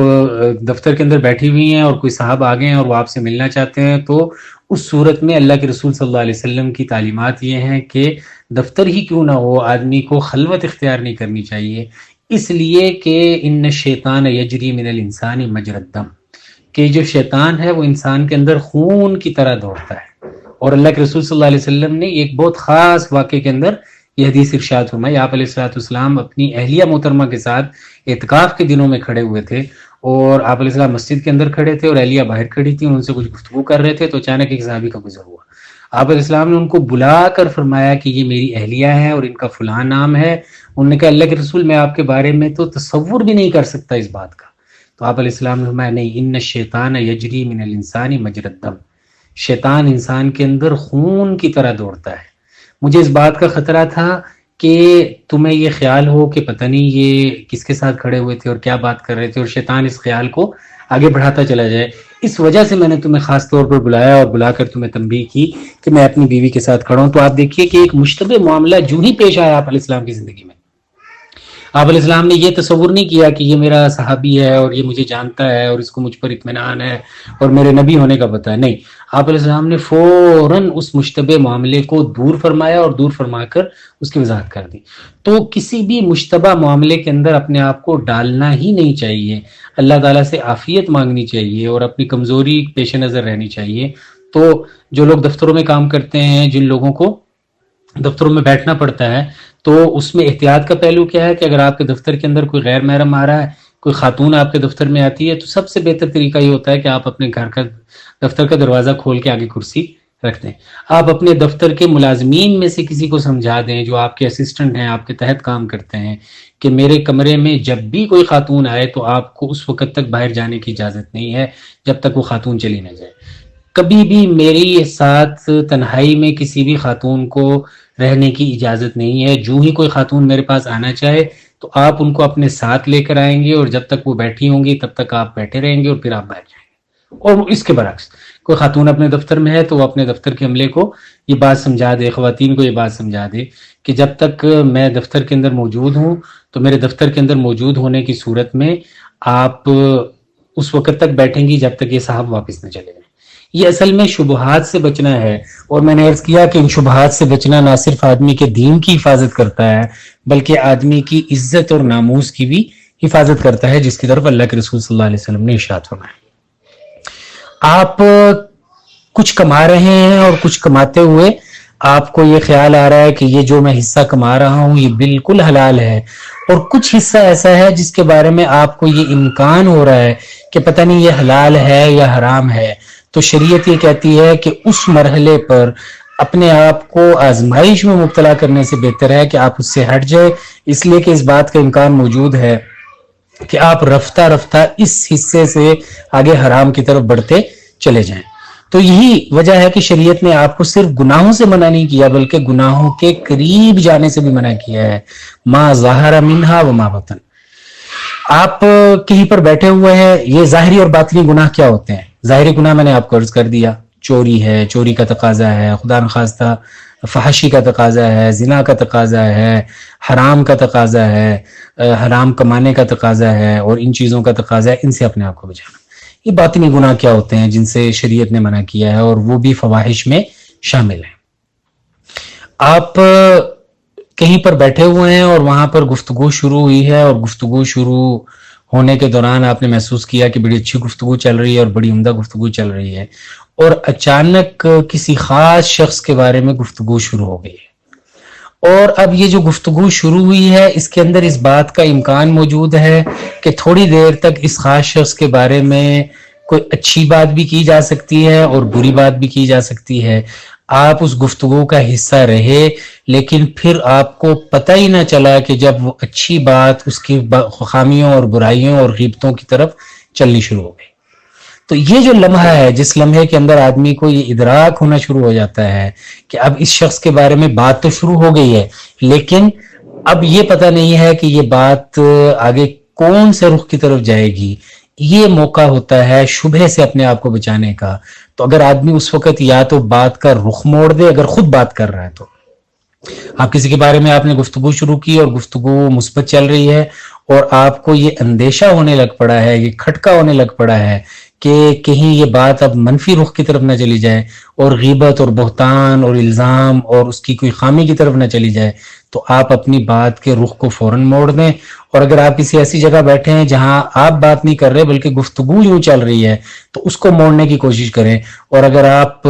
دفتر کے اندر بیٹھی ہوئی ہیں اور کوئی صاحب آ گئے ہیں اور وہ آپ سے ملنا چاہتے ہیں، تو اس صورت میں اللہ کے رسول صلی اللہ علیہ وسلم کی تعلیمات یہ ہیں کہ دفتر ہی کیوں نہ ہو، آدمی کو خلوت اختیار نہیں کرنی چاہیے، اس لیے کہ ان الشیطان یجری من الانسان مجری الدم، کہ جو شیطان ہے وہ انسان کے اندر خون کی طرح دوڑتا ہے. اور اللہ کے رسول صلی اللہ علیہ وسلم نے ایک بہت خاص واقعے کے اندر یہ حدیث ارشاد فرمائی. آپ علیہ السلام اپنی اہلیہ محترمہ کے ساتھ اعتکاف کے دنوں میں کھڑے ہوئے تھے اور آپ علیہ السلام مسجد کے اندر کھڑے تھے اور اہلیہ باہر کھڑی تھی، ان سے کچھ گفتگو کر رہے تھے. تو اچانک ایک صحابی کا گزر ہوا. آپ علیہ السلام نے ان کو بلا کر فرمایا کہ یہ میری اہلیہ ہے اور ان کا فلاں نام ہے. انہوں نے کہا اللہ کے رسول میں آپ کے بارے میں تو تصور بھی نہیں کر سکتا اس بات کا. تو آپ علیہ السلام نے فرمایا نہیں، ان الشیطان یجری من الانسان مجری الدم، شیطان انسان کے اندر خون کی طرح دوڑتا ہے. مجھے اس بات کا خطرہ تھا کہ تمہیں یہ خیال ہو کہ پتہ نہیں یہ کس کے ساتھ کھڑے ہوئے تھے اور کیا بات کر رہے تھے، اور شیطان اس خیال کو آگے بڑھاتا چلا جائے. اس وجہ سے میں نے تمہیں خاص طور پر بلایا اور بلا کر تمہیں تنبیہ کی کہ میں اپنی بیوی کے ساتھ کھڑا ہوں. تو آپ دیکھیے کہ ایک مشتبہ معاملہ جو ہی پیش آیا آپ علیہ السلام کی زندگی میں، آپ علیہ السلام نے یہ تصور نہیں کیا کہ یہ میرا صحابی ہے اور یہ مجھے جانتا ہے اور اس کو مجھ پر اطمینان ہے اور میرے نبی ہونے کا پتہ ہے. نہیں، آپ علیہ السلام نے فوراً اس مشتبہ معاملے کو دور فرمایا اور دور فرما کر اس کی وضاحت کر دی. تو کسی بھی مشتبہ معاملے کے اندر اپنے آپ کو ڈالنا ہی نہیں چاہیے، اللہ تعالیٰ سے عافیت مانگنی چاہیے اور اپنی کمزوری پیش نظر رہنی چاہیے. تو جو لوگ دفتروں میں کام کرتے ہیں، جن لوگوں کو دفتروں میں بیٹھنا پڑتا ہے، تو اس میں احتیاط کا پہلو کیا ہے کہ اگر آپ کے دفتر کے اندر کوئی غیر محرم آ رہا ہے، کوئی خاتون آپ کے دفتر میں آتی ہے، تو سب سے بہتر طریقہ یہ ہوتا ہے کہ آپ اپنے گھر کا دفتر کا دروازہ کھول کے آگے کرسی رکھ دیں. آپ اپنے دفتر کے ملازمین میں سے کسی کو سمجھا دیں جو آپ کے اسسٹنٹ ہیں، آپ کے تحت کام کرتے ہیں، کہ میرے کمرے میں جب بھی کوئی خاتون آئے تو آپ کو اس وقت تک باہر جانے کی اجازت نہیں ہے جب تک وہ خاتون چلی نہ جائے. کبھی بھی میری ساتھ تنہائی میں کسی بھی خاتون کو رہنے کی اجازت نہیں ہے. جو ہی کوئی خاتون میرے پاس آنا چاہے تو آپ ان کو اپنے ساتھ لے کر آئیں گے، اور جب تک وہ بیٹھی ہوں گی تب تک آپ بیٹھے رہیں گے اور پھر آپ باہر جائیں گے. اور اس کے برعکس کوئی خاتون اپنے دفتر میں ہے تو وہ اپنے دفتر کے عملے کو یہ بات سمجھا دے، خواتین کو یہ بات سمجھا دے کہ جب تک میں دفتر کے اندر موجود ہوں تو میرے دفتر کے اندر موجود ہونے کی صورت میں آپ اس وقت تک بیٹھیں گی جب تک یہ صاحب واپس نہ چلے جائیں. یہ اصل میں شبہات سے بچنا ہے. اور میں نے عرض کیا کہ ان شبہات سے بچنا نہ صرف آدمی کے دین کی حفاظت کرتا ہے بلکہ آدمی کی عزت اور ناموس کی بھی حفاظت کرتا ہے، جس کی طرف اللہ کے رسول صلی اللہ علیہ وسلم نے ارشاد فرمایا. آپ کچھ کما رہے ہیں اور کچھ کماتے ہوئے آپ کو یہ خیال آ رہا ہے کہ یہ جو میں حصہ کما رہا ہوں یہ بالکل حلال ہے، اور کچھ حصہ ایسا ہے جس کے بارے میں آپ کو یہ امکان ہو رہا ہے کہ پتہ نہیں یہ حلال ہے یا حرام ہے، تو شریعت یہ کہتی ہے کہ اس مرحلے پر اپنے آپ کو آزمائش میں مبتلا کرنے سے بہتر ہے کہ آپ اس سے ہٹ جائے، اس لیے کہ اس بات کا امکان موجود ہے کہ آپ رفتہ رفتہ اس حصے سے آگے حرام کی طرف بڑھتے چلے جائیں. تو یہی وجہ ہے کہ شریعت نے آپ کو صرف گناہوں سے منع نہیں کیا بلکہ گناہوں کے قریب جانے سے بھی منع کیا ہے. ما ظاہر منہا وما بطن. آپ کہیں پر بیٹھے ہوئے ہیں، یہ ظاہری اور باطنی گناہ کیا ہوتے ہیں؟ ظاہری گناہ میں نے آپ کو عرض کر دیا، چوری ہے، چوری کا تقاضا ہے، خدا نخواستہ فحشی کا تقاضا ہے، زنا کا تقاضا ہے، حرام کا تقاضا ہے، حرام کمانے کا تقاضا ہے، اور ان چیزوں کا تقاضا ہے. ان سے اپنے آپ کو بچانا. یہ باطنی گناہ کیا ہوتے ہیں جن سے شریعت نے منع کیا ہے، اور وہ بھی فواحش میں شامل ہیں. آپ کہیں پر بیٹھے ہوئے ہیں اور وہاں پر گفتگو شروع ہوئی ہے، اور گفتگو شروع ہونے کے دوران آپ نے محسوس کیا کہ بڑی اچھی گفتگو چل رہی ہے اور بڑی عمدہ گفتگو چل رہی ہے، اور اچانک کسی خاص شخص کے بارے میں گفتگو شروع ہو گئی ہے. اور اب یہ جو گفتگو شروع ہوئی ہے اس کے اندر اس بات کا امکان موجود ہے کہ تھوڑی دیر تک اس خاص شخص کے بارے میں کوئی اچھی بات بھی کی جا سکتی ہے اور بری بات بھی کی جا سکتی ہے. آپ اس گفتگو کا حصہ رہے لیکن پھر آپ کو پتہ ہی نہ چلا کہ جب وہ اچھی بات اس کی خامیوں اور برائیوں اور غیبتوں کی طرف چلنی شروع ہو گئی. تو یہ جو لمحہ ہے، جس لمحے کے اندر آدمی کو یہ ادراک ہونا شروع ہو جاتا ہے کہ اب اس شخص کے بارے میں بات تو شروع ہو گئی ہے لیکن اب یہ پتہ نہیں ہے کہ یہ بات آگے کون سے رخ کی طرف جائے گی، یہ موقع ہوتا ہے شبہ سے اپنے آپ کو بچانے کا. تو اگر آدمی اس وقت یا تو بات کا رخ موڑ دے، اگر خود بات کر رہا ہے تو آپ کسی کے بارے میں آپ نے گفتگو شروع کی اور گفتگو مثبت چل رہی ہے اور آپ کو یہ اندیشہ ہونے لگ پڑا ہے، یہ کھٹکا ہونے لگ پڑا ہے کہ کہیں یہ بات اب منفی رخ کی طرف نہ چلی جائے اور غیبت اور بہتان اور الزام اور اس کی کوئی خامی کی طرف نہ چلی جائے، تو آپ اپنی بات کے رخ کو فوراً موڑ دیں. اور اگر آپ کسی ایسی جگہ بیٹھے ہیں جہاں آپ بات نہیں کر رہے بلکہ گفتگو یوں چل رہی ہے تو اس کو موڑنے کی کوشش کریں. اور اگر آپ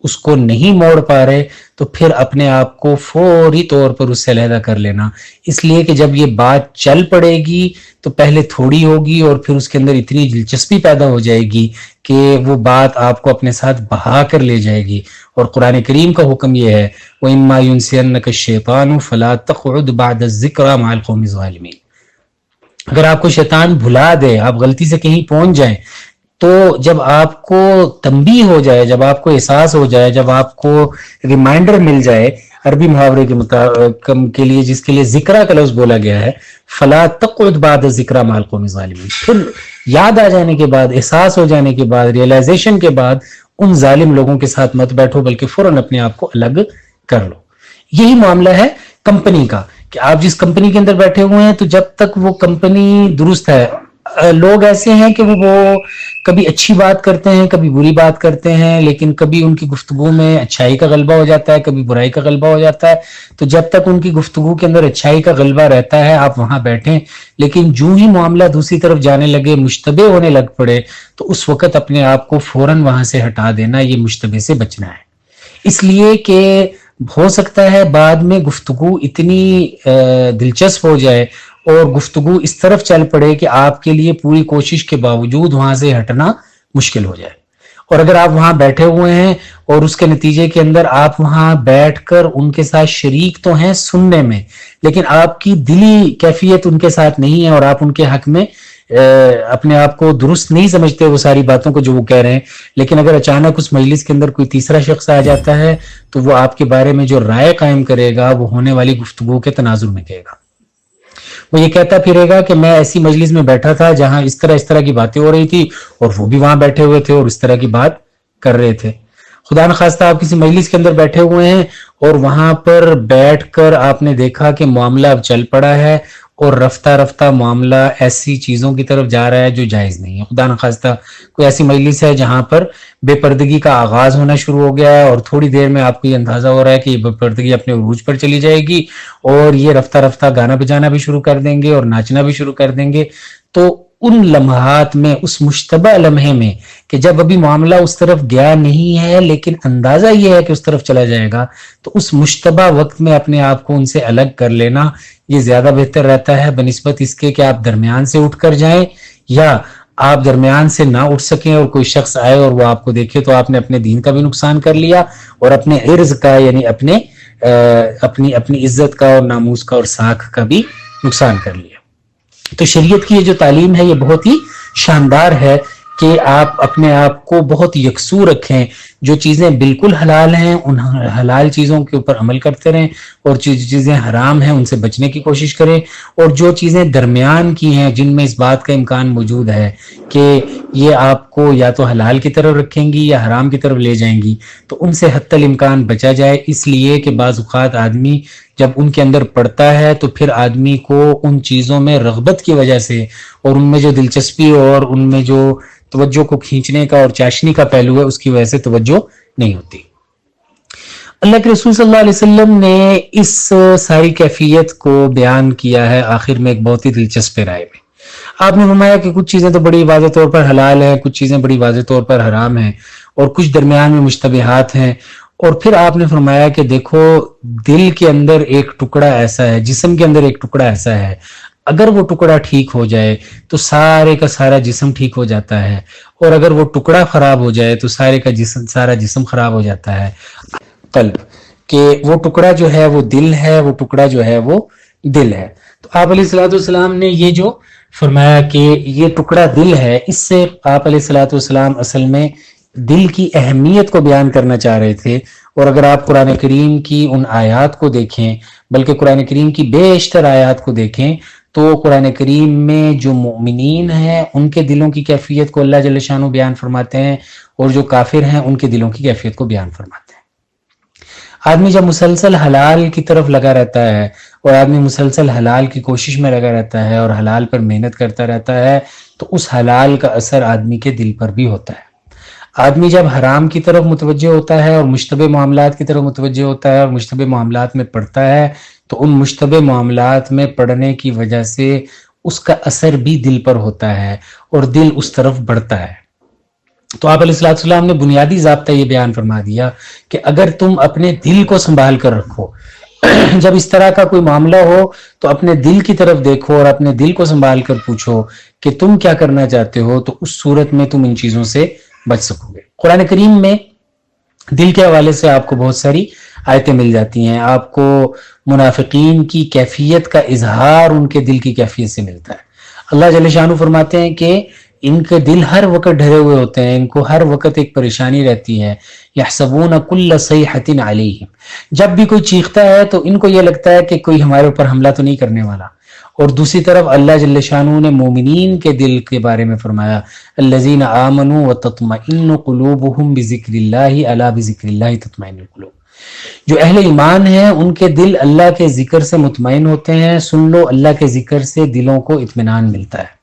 اس کو نہیں موڑ پا رہے تو پھر اپنے آپ کو فوری طور پر اس سے علیحدہ کر لینا، اس لیے کہ جب یہ بات چل پڑے گی تو پہلے تھوڑی ہوگی اور پھر اس کے اندر اتنی دلچسپی پیدا ہو جائے گی کہ وہ بات آپ کو اپنے ساتھ بہا کر لے جائے گی. اور قرآن کریم کا حکم یہ ہے وَإِمَّا يُنْسِيَنَّكَ الشَّيْطَانُ فَلَا تَقْعُدْ بَعْدَ الذِّكْرَىٰ مَعَ الْقَوْمِ الظَّالِمِينَ. اگر آپ کو شیطان بھلا دے، آپ غلطی سے کہیں پہنچ جائیں، تو جب آپ کو تنبیہ ہو جائے، جب آپ کو احساس ہو جائے، جب آپ کو ریمائنڈر مل جائے، عربی محاورے کے لیے جس کے لیے ذکرہ کا لفظ بولا گیا ہے فلا تقعد بعد ذکرہ مع القوم الظالمین، پھر یاد آ جانے کے بعد، احساس ہو جانے کے بعد، ریئلائزیشن کے بعد ان ظالم لوگوں کے ساتھ مت بیٹھو بلکہ فوراً اپنے آپ کو الگ کر لو. یہی معاملہ ہے کمپنی کا کہ آپ جس کمپنی کے اندر بیٹھے ہوئے ہیں تو جب تک وہ کمپنی درست ہے، لوگ ایسے ہیں کہ وہ کبھی اچھی بات کرتے ہیں، کبھی بری بات کرتے ہیں، لیکن کبھی ان کی گفتگو میں اچھائی کا غلبہ ہو جاتا ہے، کبھی برائی کا غلبہ ہو جاتا ہے. تو جب تک ان کی گفتگو کے اندر اچھائی کا غلبہ رہتا ہے آپ وہاں بیٹھیں، لیکن جو ہی معاملہ دوسری طرف جانے لگے، مشتبہ ہونے لگ پڑے، تو اس وقت اپنے آپ کو فوراً وہاں سے ہٹا دینا. یہ مشتبہ سے بچنا ہے، اس لیے کہ ہو سکتا ہے بعد میں گفتگو اتنی دلچسپ ہو جائے اور گفتگو اس طرف چل پڑے کہ آپ کے لیے پوری کوشش کے باوجود وہاں سے ہٹنا مشکل ہو جائے. اور اگر آپ وہاں بیٹھے ہوئے ہیں اور اس کے نتیجے کے اندر آپ وہاں بیٹھ کر ان کے ساتھ شریک تو ہیں سننے میں، لیکن آپ کی دلی کیفیت ان کے ساتھ نہیں ہے اور آپ ان کے حق میں اپنے آپ کو درست نہیں سمجھتے وہ ساری باتوں کو جو وہ کہہ رہے ہیں، لیکن اگر اچانک اس مجلس کے اندر کوئی تیسرا شخص آ جاتا ہے تو وہ آپ کے بارے میں جو رائے قائم کرے گا وہ ہونے والی گفتگو کے تناظر میں کہے گا. وہ یہ کہتا پھرے گا کہ میں ایسی مجلس میں بیٹھا تھا جہاں اس طرح کی باتیں ہو رہی تھی اور وہ بھی وہاں بیٹھے ہوئے تھے اور اس طرح کی بات کر رہے تھے. خدا نخواستہ آپ کسی مجلس کے اندر بیٹھے ہوئے ہیں اور وہاں پر بیٹھ کر آپ نے دیکھا کہ معاملہ اب چل پڑا ہے اور رفتہ رفتہ معاملہ ایسی چیزوں کی طرف جا رہا ہے جو جائز نہیں ہے. خدا نخواستہ کوئی ایسی مجلس ہے جہاں پر بے پردگی کا آغاز ہونا شروع ہو گیا ہے اور تھوڑی دیر میں آپ کو یہ اندازہ ہو رہا ہے کہ یہ بے پردگی اپنے عروج پر چلی جائے گی اور یہ رفتہ رفتہ گانا بجانا بھی شروع کر دیں گے اور ناچنا بھی شروع کر دیں گے. تو ان لمحات میں، اس مشتبہ لمحے میں کہ جب ابھی معاملہ اس طرف گیا نہیں ہے لیکن اندازہ یہ ہے کہ اس طرف چلا جائے گا، تو اس مشتبہ وقت میں اپنے آپ کو ان سے الگ کر لینا یہ زیادہ بہتر رہتا ہے بنسبت اس کے کہ آپ درمیان سے اٹھ کر جائیں یا آپ درمیان سے نہ اٹھ سکیں اور کوئی شخص آئے اور وہ آپ کو دیکھے تو آپ نے اپنے دین کا بھی نقصان کر لیا اور اپنے عرض کا یعنی اپنی عزت کا اور ناموس کا اور ساکھ کا بھی نقصان کر لیا. تو شریعت کی یہ جو تعلیم ہے یہ بہت ہی شاندار ہے کہ آپ اپنے آپ کو بہت یکسو رکھیں، جو چیزیں بالکل حلال ہیں ان حلال چیزوں کے اوپر عمل کرتے رہیں اور جو چیزیں حرام ہیں ان سے بچنے کی کوشش کریں، اور جو چیزیں درمیان کی ہیں جن میں اس بات کا امکان موجود ہے کہ یہ آپ کو یا تو حلال کی طرف رکھیں گی یا حرام کی طرف لے جائیں گی، تو ان سے حتی الامکان بچا جائے. اس لیے کہ بعض اوقات آدمی جب ان کے اندر پڑتا ہے تو پھر آدمی کو ان چیزوں میں رغبت کی وجہ سے اور ان میں جو دلچسپی اور ان میں جو توجہ کو کھینچنے کا اور چاشنی کا پہلو ہے اس کی وجہ سے توجہ نہیں ہوتی. اللہ کے رسول صلی اللہ علیہ وسلم نے اس ساری کیفیت کو بیان کیا ہے آخر میں ایک بہت ہی دلچسپ رائے میں. آپ نے فرمایا کہ کچھ چیزیں تو بڑی واضح طور پر حلال ہیں، کچھ چیزیں بڑی واضح طور پر حرام ہیں اور کچھ درمیان میں مشتبہات ہیں. اور پھر آپ نے فرمایا کہ دیکھو دل کے اندر ایک ٹکڑا ایسا ہے، جسم کے اندر ایک ٹکڑا ایسا ہے، اگر وہ ٹکڑا ٹھیک ہو جائے تو سارے کا سارا جسم ٹھیک ہو جاتا ہے، اور اگر وہ ٹکڑا خراب ہو جائے تو سارا جسم خراب ہو جاتا ہے. قلب کہ وہ ٹکڑا جو ہے وہ دل ہے، وہ ٹکڑا جو ہے وہ دل ہے. تو آپ علیہ الصلوۃ والسلام نے یہ جو فرمایا کہ یہ ٹکڑا دل ہے، اس سے آپ علیہ الصلوۃ والسلام اصل میں دل کی اہمیت کو بیان کرنا چاہ رہے تھے. اور اگر آپ قرآن کریم کی ان آیات کو دیکھیں، بلکہ قرآن کریم کی بیشتر آیات کو دیکھیں، تو قرآن کریم میں جو مؤمنین ہیں ان کے دلوں کی کیفیت کو اللہ جل شانہ بیان فرماتے ہیں اور جو کافر ہیں ان کے دلوں کی کیفیت کو بیان فرماتے ہیں. آدمی جب مسلسل حلال کی طرف لگا رہتا ہے اور آدمی مسلسل حلال کی کوشش میں لگا رہتا ہے اور حلال پر محنت کرتا رہتا ہے تو اس حلال کا اثر آدمی کے دل پر بھی ہوتا ہے. آدمی جب حرام کی طرف متوجہ ہوتا ہے اور مشتبہ معاملات کی طرف متوجہ ہوتا ہے اور مشتبہ معاملات میں پڑتا ہے تو ان مشتبہ معاملات میں پڑنے کی وجہ سے اس کا اثر بھی دل پر ہوتا ہے اور دل اس طرف بڑھتا ہے. تو آپ علیہ الصلوۃ والسلام نے بنیادی ضابطہ یہ بیان فرما دیا کہ اگر تم اپنے دل کو سنبھال کر رکھو، جب اس طرح کا کوئی معاملہ ہو تو اپنے دل کی طرف دیکھو اور اپنے دل کو سنبھال کر پوچھو کہ تم کیا کرنا چاہتے ہو، تو اس صورت میں تم ان چیزوں سے بچ سکو گے. قرآن کریم میں دل کے حوالے سے آپ کو بہت ساری آیتیں مل جاتی ہیں. آپ کو منافقین کی کیفیت کا اظہار ان کے دل کی کیفیت سے ملتا ہے. اللہ جل شانہ فرماتے ہیں کہ ان کے دل ہر وقت ڈرے ہوئے ہوتے ہیں، ان کو ہر وقت ایک پریشانی رہتی ہے. یحسبون کل صیحۃ علیہم، جب بھی کوئی چیختا ہے تو ان کو یہ لگتا ہے کہ کوئی ہمارے اوپر حملہ تو نہیں کرنے والا. اور دوسری طرف اللہ جل شانہ نے مومنین کے دل کے بارے میں فرمایا الذین آمنوا وتطمئن قلوبهم بذکر اللہ الا بذکر اللہ تطمئن القلوب، جو اہل ایمان ہیں ان کے دل اللہ کے ذکر سے مطمئن ہوتے ہیں. سن لو اللہ کے ذکر سے دلوں کو اطمینان ملتا ہے.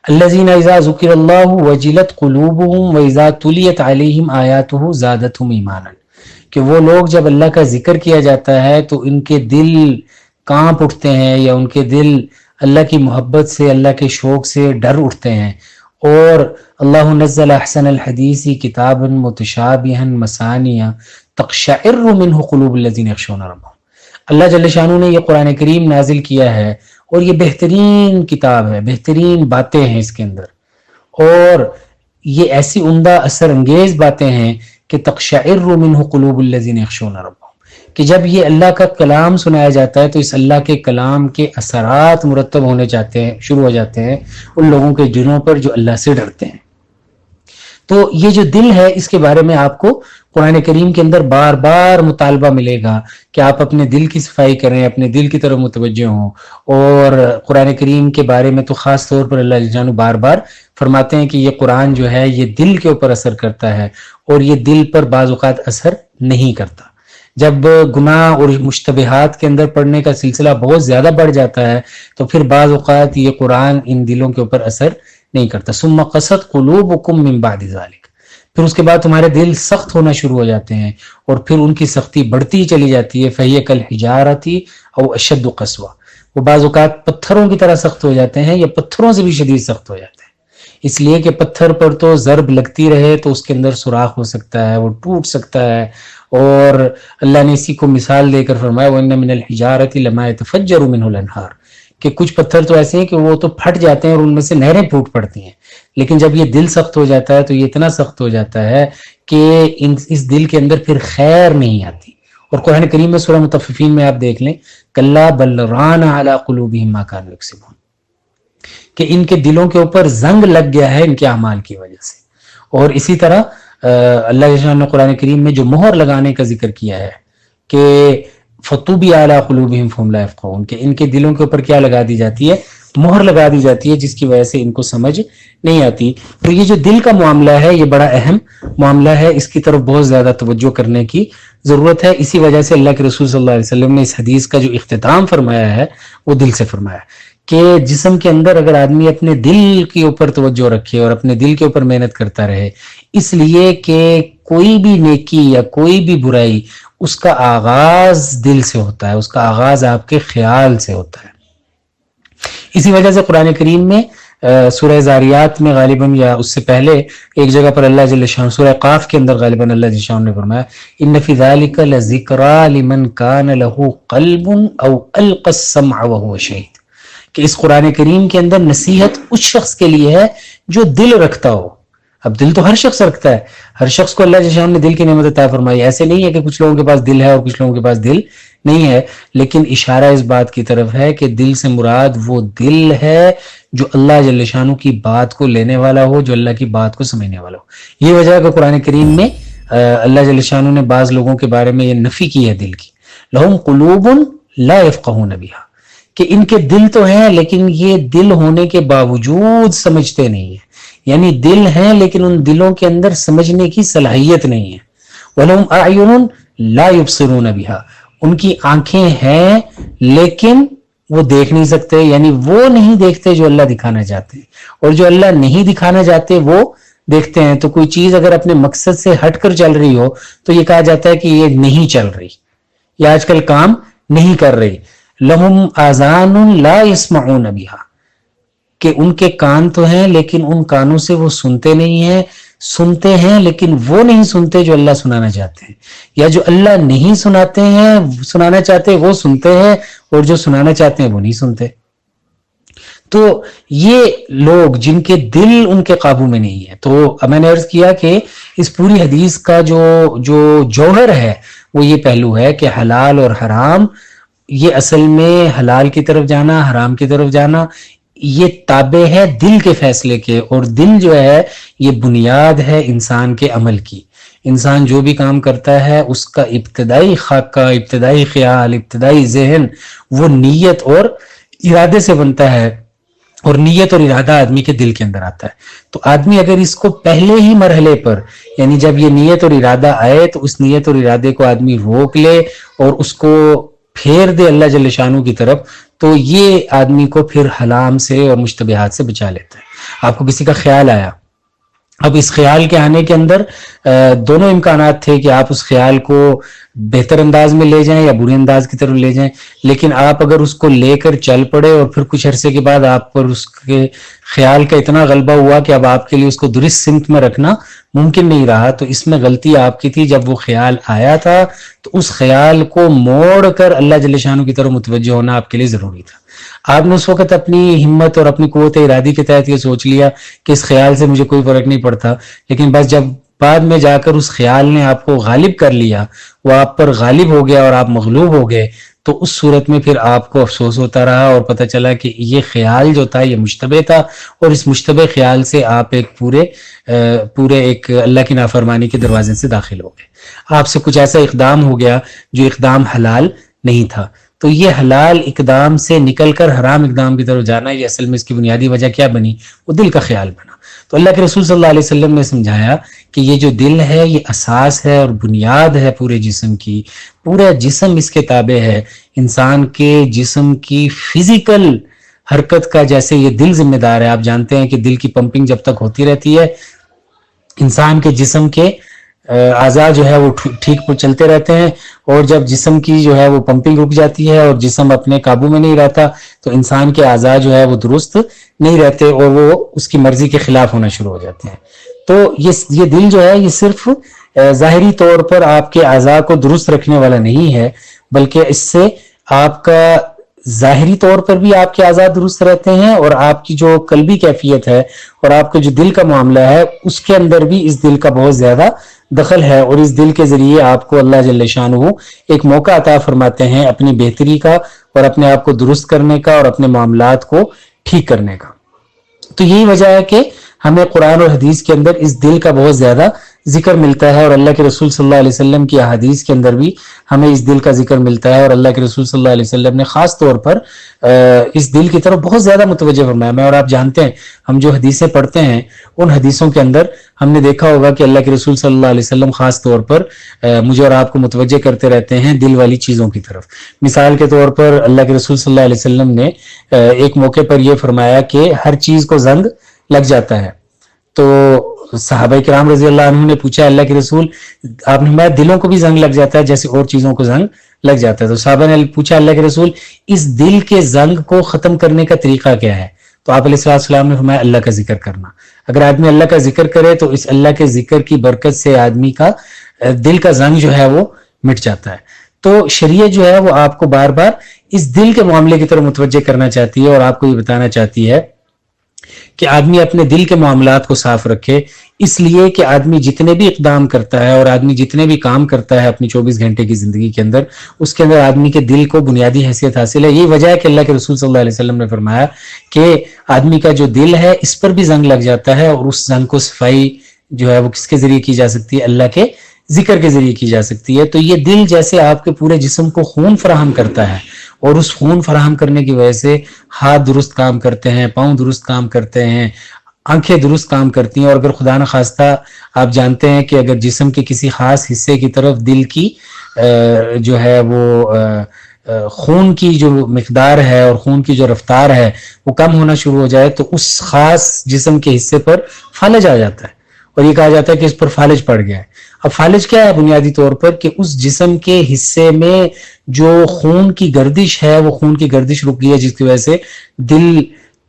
الذین اذا ذکر اللہ وجلت قلوبهم واذا تلیت علیہم آیاتہ زادتہم ایمانا، کہ وہ لوگ جب اللہ کا ذکر کیا جاتا ہے تو ان کے دل کانپ اٹھتے ہیں یا ان کے دل اللہ کی محبت سے، اللہ کے شوق سے ڈر اٹھتے ہیں. اور اللہ نزل احسن الحدیث کتابا متشابہا مثانیہ تقشعر منہ قلوب الذین یخشون ربہم، اللہ جل شانہ نے یہ قرآن کریم نازل کیا ہے اور یہ بہترین کتاب ہے، بہترین باتیں ہیں اس کے اندر، اور یہ ایسی عمدہ اثر انگیز باتیں ہیں کہ تقشعر منہ قلوب الذین یخشون ربہم، کہ جب یہ اللہ کا کلام سنایا جاتا ہے تو اس اللہ کے کلام کے اثرات مرتب ہونے چاہتے ہیں، شروع ہو جاتے ہیں ان لوگوں کے دلوں پر جو اللہ سے ڈرتے ہیں۔ تو یہ جو دل ہے اس کے بارے میں آپ کو قرآن کریم کے اندر بار بار مطالبہ ملے گا کہ آپ اپنے دل کی صفائی کریں، اپنے دل کی طرف متوجہ ہوں۔ اور قرآن کریم کے بارے میں تو خاص طور پر اللہ جل بار بار فرماتے ہیں کہ یہ قرآن جو ہے یہ دل کے اوپر اثر کرتا ہے، اور یہ دل پر بعض اوقات اثر نہیں کرتا۔ جب گناہ اور مشتبہات کے اندر پڑھنے کا سلسلہ بہت زیادہ بڑھ جاتا ہے تو پھر بعض اوقات یہ قرآن ان دلوں کے اوپر اثر نہیں کرتا۔ ثم قست قلوبکم من بعد ذلک، پھر اس کے بعد تمہارے دل سخت ہونا شروع ہو جاتے ہیں، اور پھر ان کی سختی بڑھتی چلی جاتی ہے۔ فہی کالحجارۃ او اشد قسوہ، وہ بعض اوقات پتھروں کی طرح سخت ہو جاتے ہیں یا پتھروں سے بھی شدید سخت ہو جاتے ہیں، اس لیے کہ پتھر پر تو ضرب لگتی رہے تو اس کے اندر سوراخ ہو سکتا ہے، وہ ٹوٹ سکتا ہے۔ اور اللہ نے اسی کو مثال دے کر فرمایا وَإِنَّ مِنَ الْحِجَارَةِ لَمَا يَتَفَجَّرُ مِنْهُ الْأَنْهَارُ، کہ کچھ پتھر تو ایسے ہیں کہ وہ تو پھٹ جاتے ہیں اور ان میں سے نہریں پھوٹ پڑتی ہیں، لیکن جب یہ دل سخت ہو جاتا ہے تو یہ اتنا سخت ہو جاتا ہے کہ اس دل کے اندر پھر خیر نہیں آتی۔ اور قرآن کریم میں سورہ مطففین میں آپ دیکھ لیں کَلَّا بَلْ رَانَ عَلَىٰ قُلُوبِهِم مَّا كَانُوا يَكْسِبُونَ، کہ ان کے دلوں کے اوپر زنگ لگ گیا ہے ان کے اعمال کی وجہ سے۔ اور اسی طرح اللہ جل نے قرآن کریم میں جو مہر لگانے کا ذکر کیا ہے کہ فَطُبِعَ عَلَىٰ قُلُوبِهِمْ فَهُمْ لَا يَفْقَهُونَ، کہ ان کے دلوں کے اوپر کیا لگا دی جاتی ہے؟ مہر لگا دی جاتی ہے، جس کی وجہ سے ان کو سمجھ نہیں آتی۔ تو یہ جو دل کا معاملہ ہے یہ بڑا اہم معاملہ ہے، اس کی طرف بہت زیادہ توجہ کرنے کی ضرورت ہے۔ اسی وجہ سے اللہ کے رسول صلی اللہ علیہ وسلم نے اس حدیث کا جو اختتام فرمایا ہے وہ دل سے فرمایا کہ جسم کے اندر اگر آدمی اپنے دل کے اوپر توجہ رکھے اور اپنے دل کے اوپر محنت کرتا رہے، اس لیے کہ کوئی بھی نیکی یا کوئی بھی برائی اس کا آغاز دل سے ہوتا ہے، اس کا آغاز آپ کے خیال سے ہوتا ہے۔ اسی وجہ سے قرآن کریم میں سورہ زاریات میں غالباً یا اس سے پہلے ایک جگہ پر اللہ جل شانہ سورہ قاف کے اندر غالباً اللہ جل شانہ نے فرمایا ان فی ذلک لذکریٰ لمن کان لہ قلب او القی السمع وہو شہید، کہ اس قرآن کریم کے اندر نصیحت اس شخص کے لیے ہے جو دل رکھتا ہو۔ اب دل تو ہر شخص رکھتا ہے، ہر شخص کو اللہ جل شانہ نے دل کی نعمت عطا فرمائی، ایسے نہیں ہے کہ کچھ لوگوں کے پاس دل ہے اور کچھ لوگوں کے پاس دل نہیں ہے، لیکن اشارہ اس بات کی طرف ہے کہ دل سے مراد وہ دل ہے جو اللہ جل شانہ کی بات کو لینے والا ہو، جو اللہ کی بات کو سمجھنے والا ہو۔ یہ وجہ ہے کہ قرآن کریم میں اللہ جل شانہ نے بعض لوگوں کے بارے میں یہ نفی کی ہے دل کی، لہم قلوب لا یفقہون بہا، کہ ان کے دل تو ہیں لیکن یہ دل ہونے کے باوجود سمجھتے نہیں ہیں، یعنی دل ہیں لیکن ان دلوں کے اندر سمجھنے کی صلاحیت نہیں ہے۔ وَلَهُمْ أَعْيُنٌ لَا يُبْصِرُونَ بِهَا، ان کی آنکھیں ہیں لیکن وہ دیکھ نہیں سکتے، یعنی وہ نہیں دیکھتے جو اللہ دکھانا چاہتے ہیں، اور جو اللہ نہیں دکھانا چاہتے وہ دیکھتے ہیں۔ تو کوئی چیز اگر اپنے مقصد سے ہٹ کر چل رہی ہو تو یہ کہا جاتا ہے کہ یہ نہیں چل رہی، یہ آج کل کام نہیں کر رہی۔ لَهُمْ آذَانٌ لَا يَسْمَعُونَ بِهَا، کہ ان کے کان تو ہیں لیکن ان کانوں سے وہ سنتے نہیں ہیں، سنتے ہیں لیکن وہ نہیں سنتے جو اللہ سنانا چاہتے ہیں، یا جو اللہ نہیں سناتے ہیں سنانا چاہتے وہ سنتے ہیں، اور جو سنانا چاہتے ہیں وہ نہیں سنتے۔ تو یہ لوگ جن کے دل ان کے قابو میں نہیں ہے، تو میں نے عرض کیا کہ اس پوری حدیث کا جو جوہر ہے وہ یہ پہلو ہے کہ حلال اور حرام، یہ اصل میں حلال کی طرف جانا، حرام کی طرف جانا، یہ تابع ہے دل کے فیصلے کے، اور دل جو ہے یہ بنیاد ہے انسان کے عمل کی۔ انسان جو بھی کام کرتا ہے اس کا ابتدائی خاکہ، ابتدائی خیال، ابتدائی ذہن وہ نیت اور ارادے سے بنتا ہے، اور نیت اور ارادہ آدمی کے دل کے اندر آتا ہے۔ تو آدمی اگر اس کو پہلے ہی مرحلے پر، یعنی جب یہ نیت اور ارادہ آئے تو اس نیت اور ارادے کو آدمی روک لے اور اس کو پھیر دے اللہ جل شانہ کی طرف، تو یہ آدمی کو پھر حرام سے اور مشتبہات سے بچا لیتا ہے۔ آپ کو کسی کا خیال آیا، اب اس خیال کے آنے کے اندر دونوں امکانات تھے کہ آپ اس خیال کو بہتر انداز میں لے جائیں یا برے انداز کی طرف لے جائیں، لیکن آپ اگر اس کو لے کر چل پڑے اور پھر کچھ عرصے کے بعد آپ پر اس کے خیال کا اتنا غلبہ ہوا کہ اب آپ کے لیے اس کو درست سمت میں رکھنا ممکن نہیں رہا، تو اس میں غلطی آپ کی تھی۔ جب وہ خیال آیا تھا تو اس خیال کو موڑ کر اللہ جل شانہ کی طرف متوجہ ہونا آپ کے لیے ضروری تھا۔ آپ نے اس وقت اپنی ہمت اور اپنی قوت ارادی کے تحت یہ سوچ لیا کہ اس خیال سے مجھے کوئی فرق نہیں پڑتا، لیکن بس جب بعد میں جا کر اس خیال نے آپ کو غالب کر لیا، وہ آپ پر غالب ہو گیا اور آپ مغلوب ہو گئے، تو اس صورت میں پھر آپ کو افسوس ہوتا رہا اور پتہ چلا کہ یہ خیال جو تھا یہ مشتبہ تھا، اور اس مشتبہ خیال سے آپ ایک پورے ایک اللہ کی نافرمانی کے دروازے سے داخل ہو گئے، آپ سے کچھ ایسا اقدام ہو گیا جو اقدام حلال نہیں تھا۔ تو یہ حلال اقدام سے نکل کر حرام اقدام کی طرف جانا، یہ اصل میں اس کی بنیادی وجہ کیا بنی؟ وہ دل کا خیال بنا۔ تو اللہ کے رسول صلی اللہ علیہ وسلم نے سمجھایا کہ یہ جو دل ہے یہ اساس ہے اور بنیاد ہے پورے جسم کی، پورا جسم اس کے تابع ہے، انسان کے جسم کی فزیکل حرکت کا جیسے یہ دل ذمہ دار ہے۔ آپ جانتے ہیں کہ دل کی پمپنگ جب تک ہوتی رہتی ہے، انسان کے جسم کے اعضاء جو ہے وہ ٹھیک پر چلتے رہتے ہیں، اور جب جسم کی جو ہے وہ پمپنگ رک جاتی ہے اور جسم اپنے قابو میں نہیں رہتا تو انسان کے اعضاء جو ہے وہ درست نہیں رہتے اور وہ اس کی مرضی کے خلاف ہونا شروع ہو جاتے ہیں۔ تو یہ دل جو ہے یہ صرف ظاہری طور پر آپ کے اعضاء کو درست رکھنے والا نہیں ہے، بلکہ اس سے آپ کا ظاہری طور پر بھی آپ کے اعضاء درست رہتے ہیں، اور آپ کی جو قلبی کیفیت ہے اور آپ کا جو دل کا معاملہ ہے اس کے اندر بھی اس دل کا بہت زیادہ دخل ہے، اور اس دل کے ذریعے آپ کو اللہ جل شانہ ایک موقع عطا فرماتے ہیں اپنی بہتری کا اور اپنے آپ کو درست کرنے کا اور اپنے معاملات کو ٹھیک کرنے کا۔ تو یہی وجہ ہے کہ ہمیں قرآن اور حدیث کے اندر اس دل کا بہت زیادہ ذکر ملتا ہے، اور اللہ کے رسول صلی اللہ علیہ وسلم کی احادیث کے اندر بھی ہمیں اس دل کا ذکر ملتا ہے، اور اللہ کے رسول صلی اللہ علیہ وسلم نے خاص طور پر اس دل کی طرف بہت زیادہ متوجہ فرمایا۔ میں اور آپ جانتے ہیں ہم جو حدیثیں پڑھتے ہیں ان حدیثوں کے اندر ہم نے دیکھا ہوگا کہ اللہ کے رسول صلی اللہ علیہ وسلم خاص طور پر مجھے اور آپ کو متوجہ کرتے رہتے ہیں دل والی چیزوں کی طرف۔ مثال کے طور پر اللہ کے رسول صلی اللہ علیہ وسلم نے ایک موقع پر یہ فرمایا کہ ہر چیز کو زنگ لگ جاتا ہے، تو صحابہ کرام رضی اللہ عنہ نے پوچھا اللہ کے رسول آپ نے فرمایا دلوں کو بھی زنگ لگ جاتا ہے جیسے اور چیزوں کو زنگ لگ جاتا ہے، تو صحابہ نے پوچھا اللہ کے رسول اس دل کے زنگ کو ختم کرنے کا طریقہ کیا ہے؟ تو آپ علیہ السلام نے فرمایا اللہ کا ذکر کرنا۔ اگر آدمی اللہ کا ذکر کرے تو اس اللہ کے ذکر کی برکت سے آدمی کا دل کا زنگ جو ہے وہ مٹ جاتا ہے۔ تو شریعت جو ہے وہ آپ کو بار بار اس دل کے معاملے کی طرف متوجہ کرنا چاہتی ہے، اور آپ کو یہ بتانا چاہتی ہے کہ آدمی اپنے دل کے معاملات کو صاف رکھے، اس لیے کہ آدمی جتنے بھی اقدام کرتا ہے اور آدمی جتنے بھی کام کرتا ہے اپنی 24 گھنٹے کی زندگی کے اندر، اس کے اندر آدمی کے دل کو بنیادی حیثیت حاصل ہے۔ یہی وجہ ہے کہ اللہ کے رسول صلی اللہ علیہ وسلم نے فرمایا کہ آدمی کا جو دل ہے اس پر بھی زنگ لگ جاتا ہے، اور اس زنگ کو صفائی جو ہے وہ کس کے ذریعے کی جا سکتی ہے؟ اللہ کے ذکر کے ذریعے کی جا سکتی ہے۔ تو یہ دل جیسے آپ کے پورے جسم کو خون فراہم کرتا ہے، اور اس خون فراہم کرنے کی وجہ سے ہاتھ درست کام کرتے ہیں، پاؤں درست کام کرتے ہیں، آنکھیں درست کام کرتی ہیں، اور اگر خدا نخواستہ آپ جانتے ہیں کہ اگر جسم کے کسی خاص حصے کی طرف دل کی جو ہے وہ خون کی جو مقدار ہے اور خون کی جو رفتار ہے وہ کم ہونا شروع ہو جائے تو اس خاص جسم کے حصے پر فالج آ جاتا ہے، اور یہ کہا جاتا ہے کہ اس پر فالج پڑ گیا ہے۔ اب فالج کیا ہے؟ بنیادی طور پر کہ اس جسم کے حصے میں جو خون کی گردش ہے وہ خون کی گردش رک گئی ہے، جس کی وجہ سے دل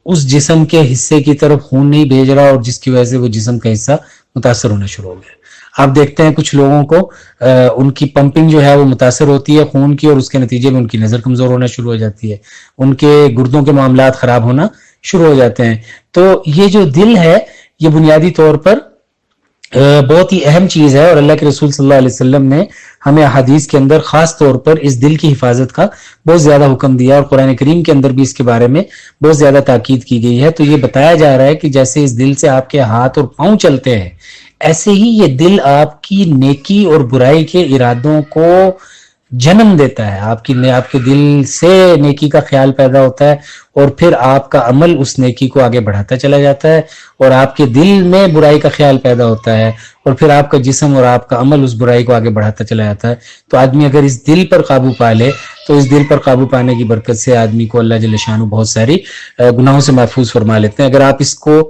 اس جسم کے حصے کی طرف خون نہیں بھیج رہا، اور جس کی وجہ سے وہ جسم کا حصہ متاثر ہونا شروع ہو گیا۔ آپ دیکھتے ہیں کچھ لوگوں کو ان کی پمپنگ جو ہے وہ متاثر ہوتی ہے خون کی، اور اس کے نتیجے میں ان کی نظر کمزور ہونا شروع ہو جاتی ہے، ان کے گردوں کے معاملات خراب ہونا شروع ہو جاتے ہیں۔ تو یہ جو دل ہے یہ بنیادی طور پر بہت ہی اہم چیز ہے، اور اللہ کے رسول صلی اللہ علیہ وسلم نے ہمیں احادیث کے اندر خاص طور پر اس دل کی حفاظت کا بہت زیادہ حکم دیا، اور قرآن کریم کے اندر بھی اس کے بارے میں بہت زیادہ تاکید کی گئی ہے۔ تو یہ بتایا جا رہا ہے کہ جیسے اس دل سے آپ کے ہاتھ اور پاؤں چلتے ہیں، ایسے ہی یہ دل آپ کی نیکی اور برائی کے ارادوں کو جنم دیتا ہے۔ آپ کے دل سے نیکی کا خیال پیدا ہوتا ہے، اور پھر آپ کا عمل اس نیکی کو آگے بڑھاتا چلا جاتا ہے، اور آپ کے دل میں برائی کا خیال پیدا ہوتا ہے، اور پھر آپ کا جسم اور آپ کا عمل اس برائی کو آگے بڑھاتا چلا جاتا ہے۔ تو آدمی اگر اس دل پر قابو پا لے تو اس دل پر قابو پانے کی برکت سے آدمی کو اللہ جل شانہ بہت ساری گناہوں سے محفوظ فرما لیتے ہیں۔ اگر آپ اس کو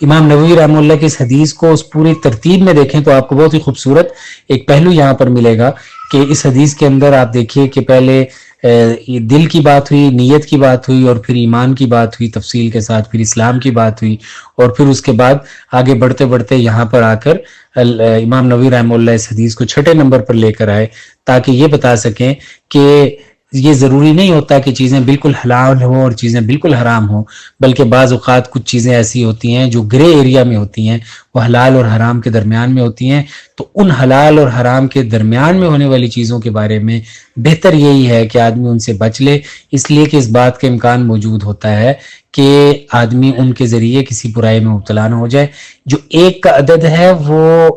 امام نووی رحمہ اللہ کی اس حدیث کو اس پوری ترتیب میں دیکھیں تو آپ کو بہت ہی خوبصورت ایک پہلو یہاں پر ملے گا کہ اس حدیث کے اندر آپ دیکھیے کہ پہلے دل کی بات ہوئی، نیت کی بات ہوئی، اور پھر ایمان کی بات ہوئی تفصیل کے ساتھ، پھر اسلام کی بات ہوئی، اور پھر اس کے بعد آگے بڑھتے بڑھتے یہاں پر آ کر امام نووی رحمہ اللہ اس حدیث کو 6 نمبر پر لے کر آئے تاکہ یہ بتا سکیں کہ یہ ضروری نہیں ہوتا کہ چیزیں بالکل حلال ہوں اور چیزیں بالکل حرام ہوں، بلکہ بعض اوقات کچھ چیزیں ایسی ہوتی ہیں جو گرے ایریا میں ہوتی ہیں، وہ حلال اور حرام کے درمیان میں ہوتی ہیں. تو ان حلال اور حرام کے درمیان میں ہونے والی چیزوں کے بارے میں بہتر یہی ہے کہ آدمی ان سے بچ لے، اس لیے کہ اس بات کا امکان موجود ہوتا ہے کہ آدمی ان کے ذریعے کسی برائی میں مبتلا نہ ہو جائے. جو ایک کا عدد ہے وہ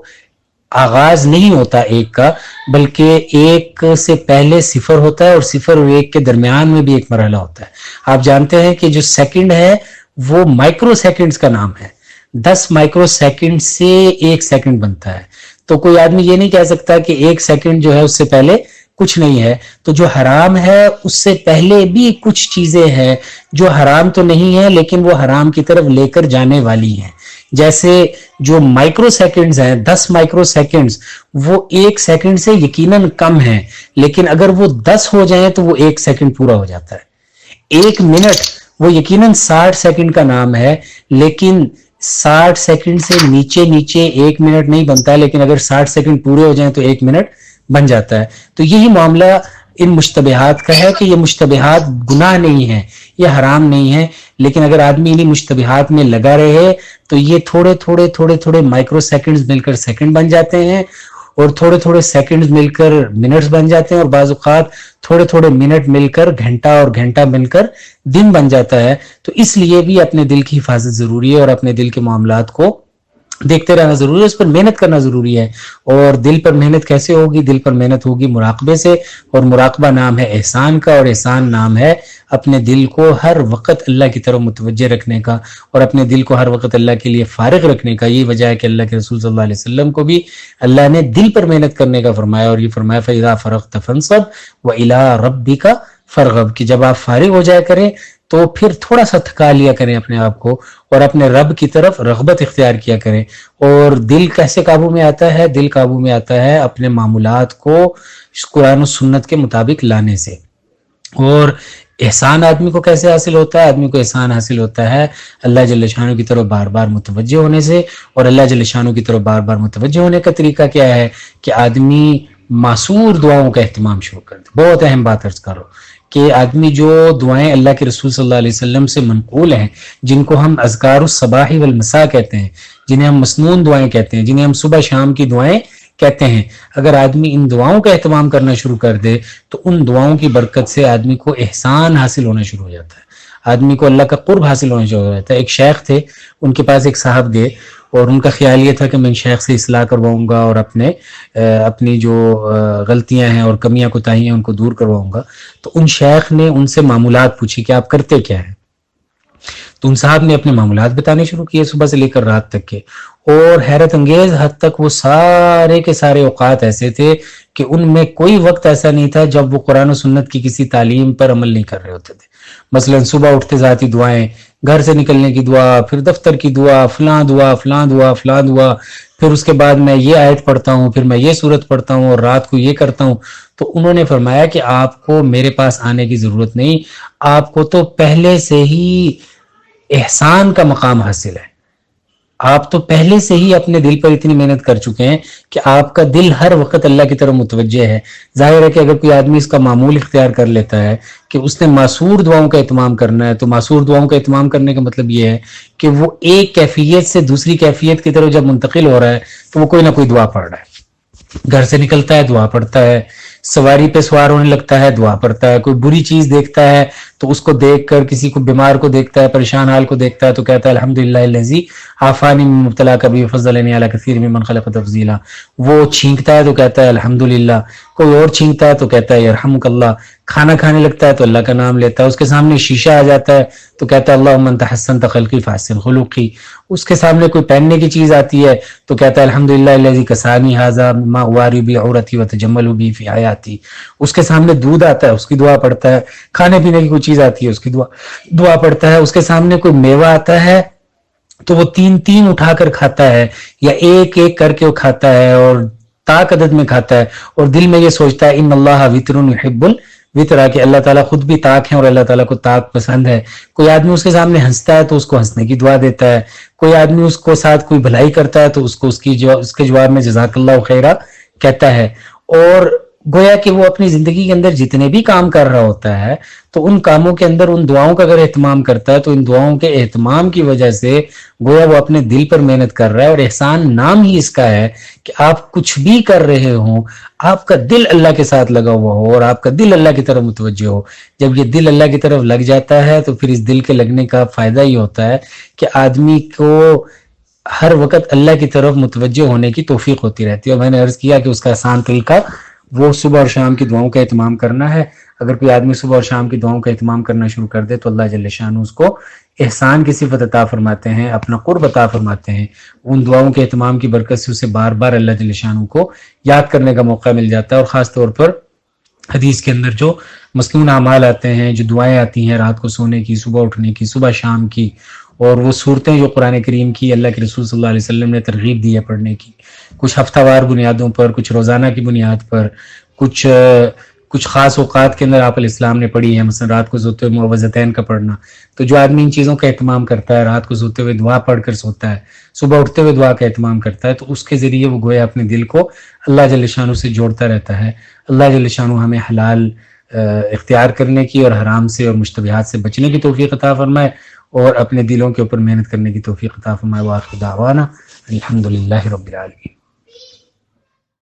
آغاز نہیں ہوتا ایک کا، بلکہ ایک سے پہلے صفر ہوتا ہے اور صفر اور ایک کے درمیان میں بھی ایک مرحلہ ہوتا ہے. آپ جانتے ہیں کہ جو سیکنڈ ہے وہ مائکرو سیکنڈز کا نام ہے. 10 مائکرو سیکنڈ سے ایک سیکنڈ بنتا ہے. تو کوئی آدمی یہ نہیں کہہ سکتا کہ ایک سیکنڈ جو ہے اس سے پہلے کچھ نہیں ہے. تو جو حرام ہے اس سے پہلے بھی کچھ چیزیں ہیں جو حرام تو نہیں ہے لیکن وہ حرام کی طرف لے کر جانے والی ہیں. جیسے جو مائکرو سیکنڈز ہیں، 10 مائکرو سیکنڈز، وہ ایک سیکنڈ سے یقیناً کم ہیں، لیکن اگر وہ 10 ہو جائیں تو وہ ایک سیکنڈ پورا ہو جاتا ہے. ایک منٹ وہ یقیناً 60 سیکنڈ کا نام ہے، لیکن 60 سیکنڈ سے نیچے ایک منٹ نہیں بنتا، لیکن اگر 60 سیکنڈ پورے ہو جائیں تو ایک منٹ بن جاتا ہے. تو یہی معاملہ ان مشتبہات کا ہے کہ یہ مشتبہات گناہ نہیں ہے، یہ حرام نہیں ہے، لیکن اگر آدمی انہیں مشتبہات میں لگا رہے تو یہ تھوڑے مائکرو سیکنڈز مل کر سیکنڈ بن جاتے ہیں، اور تھوڑے سیکنڈز مل کر منٹس بن جاتے ہیں، اور بعض اوقات تھوڑے منٹ مل کر گھنٹہ اور گھنٹہ مل کر دن بن جاتا ہے. تو اس لیے بھی اپنے دل کی حفاظت ضروری ہے اور اپنے دل کے معاملات کو دیکھتے رہنا ضروری ہے، اس پر محنت کرنا ضروری ہے. اور دل پر محنت کیسے ہوگی؟ دل پر محنت ہوگی مراقبے سے، اور مراقبہ نام ہے احسان کا، اور احسان نام ہے اپنے دل کو ہر وقت اللہ کی طرف متوجہ رکھنے کا، اور اپنے دل کو ہر وقت اللہ کے لیے فارغ رکھنے کا. یہ وجہ ہے کہ اللہ کے رسول صلی اللہ علیہ وسلم کو بھی اللہ نے دل پر محنت کرنے کا فرمایا، اور یہ فرمایا فَإِذَا فَرَغْتَ فَانْصَبْ وَإِلَىٰ رَبِّكَ فَارْغَب، کہ جب آپ فارغ ہو جایا کریں تو پھر تھوڑا سا تھکا لیا کریں اپنے آپ کو، اور اپنے رب کی طرف رغبت اختیار کیا کریں. اور دل کیسے قابو میں آتا ہے؟ دل قابو میں آتا ہے اپنے معمولات کو قرآن و سنت کے مطابق لانے سے. اور احسان آدمی کو کیسے حاصل ہوتا ہے؟ آدمی کو احسان حاصل ہوتا ہے اللہ جل شانہ کی طرف بار بار متوجہ ہونے سے. اور اللہ جل شانہ کی طرف بار بار متوجہ ہونے کا طریقہ کیا ہے کہ آدمی معصور دعاؤں کا اہتمام شروع کر دے. بہت اہم بات عرض کرو کہ آدمی جو دعائیں اللہ کے رسول صلی اللہ علیہ وسلم سے منقول ہیں، جن کو ہم اذکار الصباح والمساء کہتے ہیں، جنہیں ہم مسنون دعائیں کہتے ہیں، جنہیں ہم صبح شام کی دعائیں کہتے ہیں، اگر آدمی ان دعاؤں کا اہتمام کرنا شروع کر دے تو ان دعاؤں کی برکت سے آدمی کو احسان حاصل ہونا شروع ہو جاتا ہے، آدمی کو اللہ کا قرب حاصل ہونا شروع ہو جاتا ہے. ایک شیخ تھے، ان کے پاس ایک صاحب گئے، اور ان کا خیال یہ تھا کہ میں ان شیخ سے اصلاح کرواؤں گا اور اپنی جو غلطیاں ہیں اور کمیاں کوتاہیاں ہیں ان کو دور کرواؤں گا. تو ان شیخ نے ان سے معمولات پوچھی کہ آپ کرتے کیا ہیں؟ تو ان صاحب نے اپنے معمولات بتانے شروع کیے صبح سے لے کر رات تک کے، اور حیرت انگیز حد تک وہ سارے کے سارے اوقات ایسے تھے کہ ان میں کوئی وقت ایسا نہیں تھا جب وہ قرآن و سنت کی کسی تعلیم پر عمل نہیں کر رہے ہوتے تھے. مثلا صبح اٹھتے ذاتی دعائیں، گھر سے نکلنے کی دعا، پھر دفتر کی دعا، فلاں دعا فلاں دعا فلاں دعا، پھر اس کے بعد میں یہ آیت پڑھتا ہوں، پھر میں یہ سورت پڑھتا ہوں، اور رات کو یہ کرتا ہوں. تو انہوں نے فرمایا کہ آپ کو میرے پاس آنے کی ضرورت نہیں، آپ کو تو پہلے سے ہی احسان کا مقام حاصل ہے. آپ تو پہلے سے ہی اپنے دل پر اتنی محنت کر چکے ہیں کہ آپ کا دل ہر وقت اللہ کی طرف متوجہ ہے. ظاہر ہے کہ اگر کوئی آدمی اس کا معمول اختیار کر لیتا ہے کہ اس نے معصور دعاؤں کا اہتمام کرنا ہے، تو معصور دعاؤں کا اہتمام کرنے کا مطلب یہ ہے کہ وہ ایک کیفیت سے دوسری کیفیت کی طرف جب منتقل ہو رہا ہے تو وہ کوئی نہ کوئی دعا پڑھ رہا ہے. گھر سے نکلتا ہے دعا پڑھتا ہے، سواری پہ سوار ہونے لگتا ہے دعا پڑھتا ہے، کوئی بری چیز دیکھتا ہے تو اس کو دیکھ کر، کسی کو بیمار کو دیکھتا ہے، پریشان حال کو دیکھتا ہے تو کہتا ہے الحمدللہ الذی عافانی من مبتلا کبھی فضلنی علی کثیر ممن خلق تفضیلا. وہ چھینکتا ہے تو کہتا ہے الحمدللہ، کوئی اور چھینکتا ہے تو کہتا ہے یرحمک اللہ، کھانا کھانے لگتا ہے تو اللہ کا نام لیتا ہے، اس کے سامنے شیشہ آ جاتا ہے تو کہتا ہے اللہم انت حسنت خلقی فاحسن خلقی، اس کے سامنے کوئی پہننے کی چیز آتی ہے تو کہتا ہے الحمدللہ الذی کسانی ھذا مما اواری بی عورتی وتجمل بی فی حیاتی، اس کے سامنے دودھ آتا ہے اس کی دعا پڑھتا ہے، کھانے پینے کی کوئی چیز آتی ہے اس کی دعا پڑھتا ہے، اس کے سامنے کوئی میوہ آتا ہے تو وہ تین اٹھا کر کھاتا ہے یا ایک ایک کر کے وہ کھاتا ہے اور طاق عدد میں کھاتا ہے، اور دل میں یہ سوچتا ہے ان اللہ وتر یحب الوتر، کہ اللہ تعالیٰ خود بھی طاق ہے اور اللہ تعالیٰ کو طاق پسند ہے. کوئی آدمی اس کے سامنے ہنستا ہے تو اس کو ہنسنے کی دعا دیتا ہے، کوئی آدمی اس کو ساتھ کوئی بھلائی کرتا ہے تو اس کے جواب میں جزاک اللہ خیرہ کہتا ہے. اور گویا کہ وہ اپنی زندگی کے اندر جتنے بھی کام کر رہا ہوتا ہے تو ان کاموں کے اندر ان دعاؤں کا اگر اہتمام کرتا ہے تو ان دعاؤں کے اہتمام کی وجہ سے گویا وہ اپنے دل پر محنت کر رہا ہے، اور احسان نام ہی اس کا ہے کہ آپ کچھ بھی کر رہے ہوں، آپ کا دل اللہ کے ساتھ لگا ہوا ہو اور آپ کا دل اللہ کی طرف متوجہ ہو۔ جب یہ دل اللہ کی طرف لگ جاتا ہے تو پھر اس دل کے لگنے کا فائدہ یہ ہوتا ہے کہ آدمی کو ہر وقت اللہ کی طرف متوجہ ہونے کی توفیق ہوتی رہتی ہے۔ اور میں نے عرض کیا کہ اس کا آسان طریقہ وہ صبح اور شام کی دعاؤں کا اہتمام کرنا ہے۔ اگر کوئی آدمی صبح اور شام کی دعاؤں کا اہتمام کرنا شروع کر دے تو اللہ جل شانہ اس کو احسان کی صفت عطا فرماتے ہیں، اپنا قرب عطا فرماتے ہیں۔ ان دعاؤں کے اہتمام کی برکت سے اسے بار بار اللہ جل شانہ کو یاد کرنے کا موقع مل جاتا ہے، اور خاص طور پر حدیث کے اندر جو مسنون اعمال آتے ہیں، جو دعائیں آتی ہیں رات کو سونے کی، صبح اٹھنے کی، صبح شام کی، اور وہ صورتیں جو قرآن کریم کی اللہ کے رسول صلی اللہ علیہ وسلم نے ترغیب دی ہے پڑھنے کی، کچھ ہفتہ وار بنیادوں پر، کچھ روزانہ کی بنیاد پر، کچھ خاص اوقات کے اندر آپ علیہ السلام نے پڑھی ہے، مثلا رات کو سوتے ہوئے معوذتین کا پڑھنا۔ تو جو آدمی ان چیزوں کا اہتمام کرتا ہے، رات کو سوتے ہوئے دعا پڑھ کر سوتا ہے، صبح اٹھتے ہوئے دعا کا اہتمام کرتا ہے، تو اس کے ذریعے وہ گویا اپنے دل کو اللہ جل شانہ سے جوڑتا رہتا ہے۔ اللہ جل شانہ ہمیں حلال اختیار کرنے کی اور حرام سے اور مشتبہات سے بچنے کی توفیق عطا فرمائے، اور اپنے دلوں کے اوپر محنت کرنے کی توفیق عطا فرمائے۔ وآخر دعوانا الحمدللہ رب العالمین۔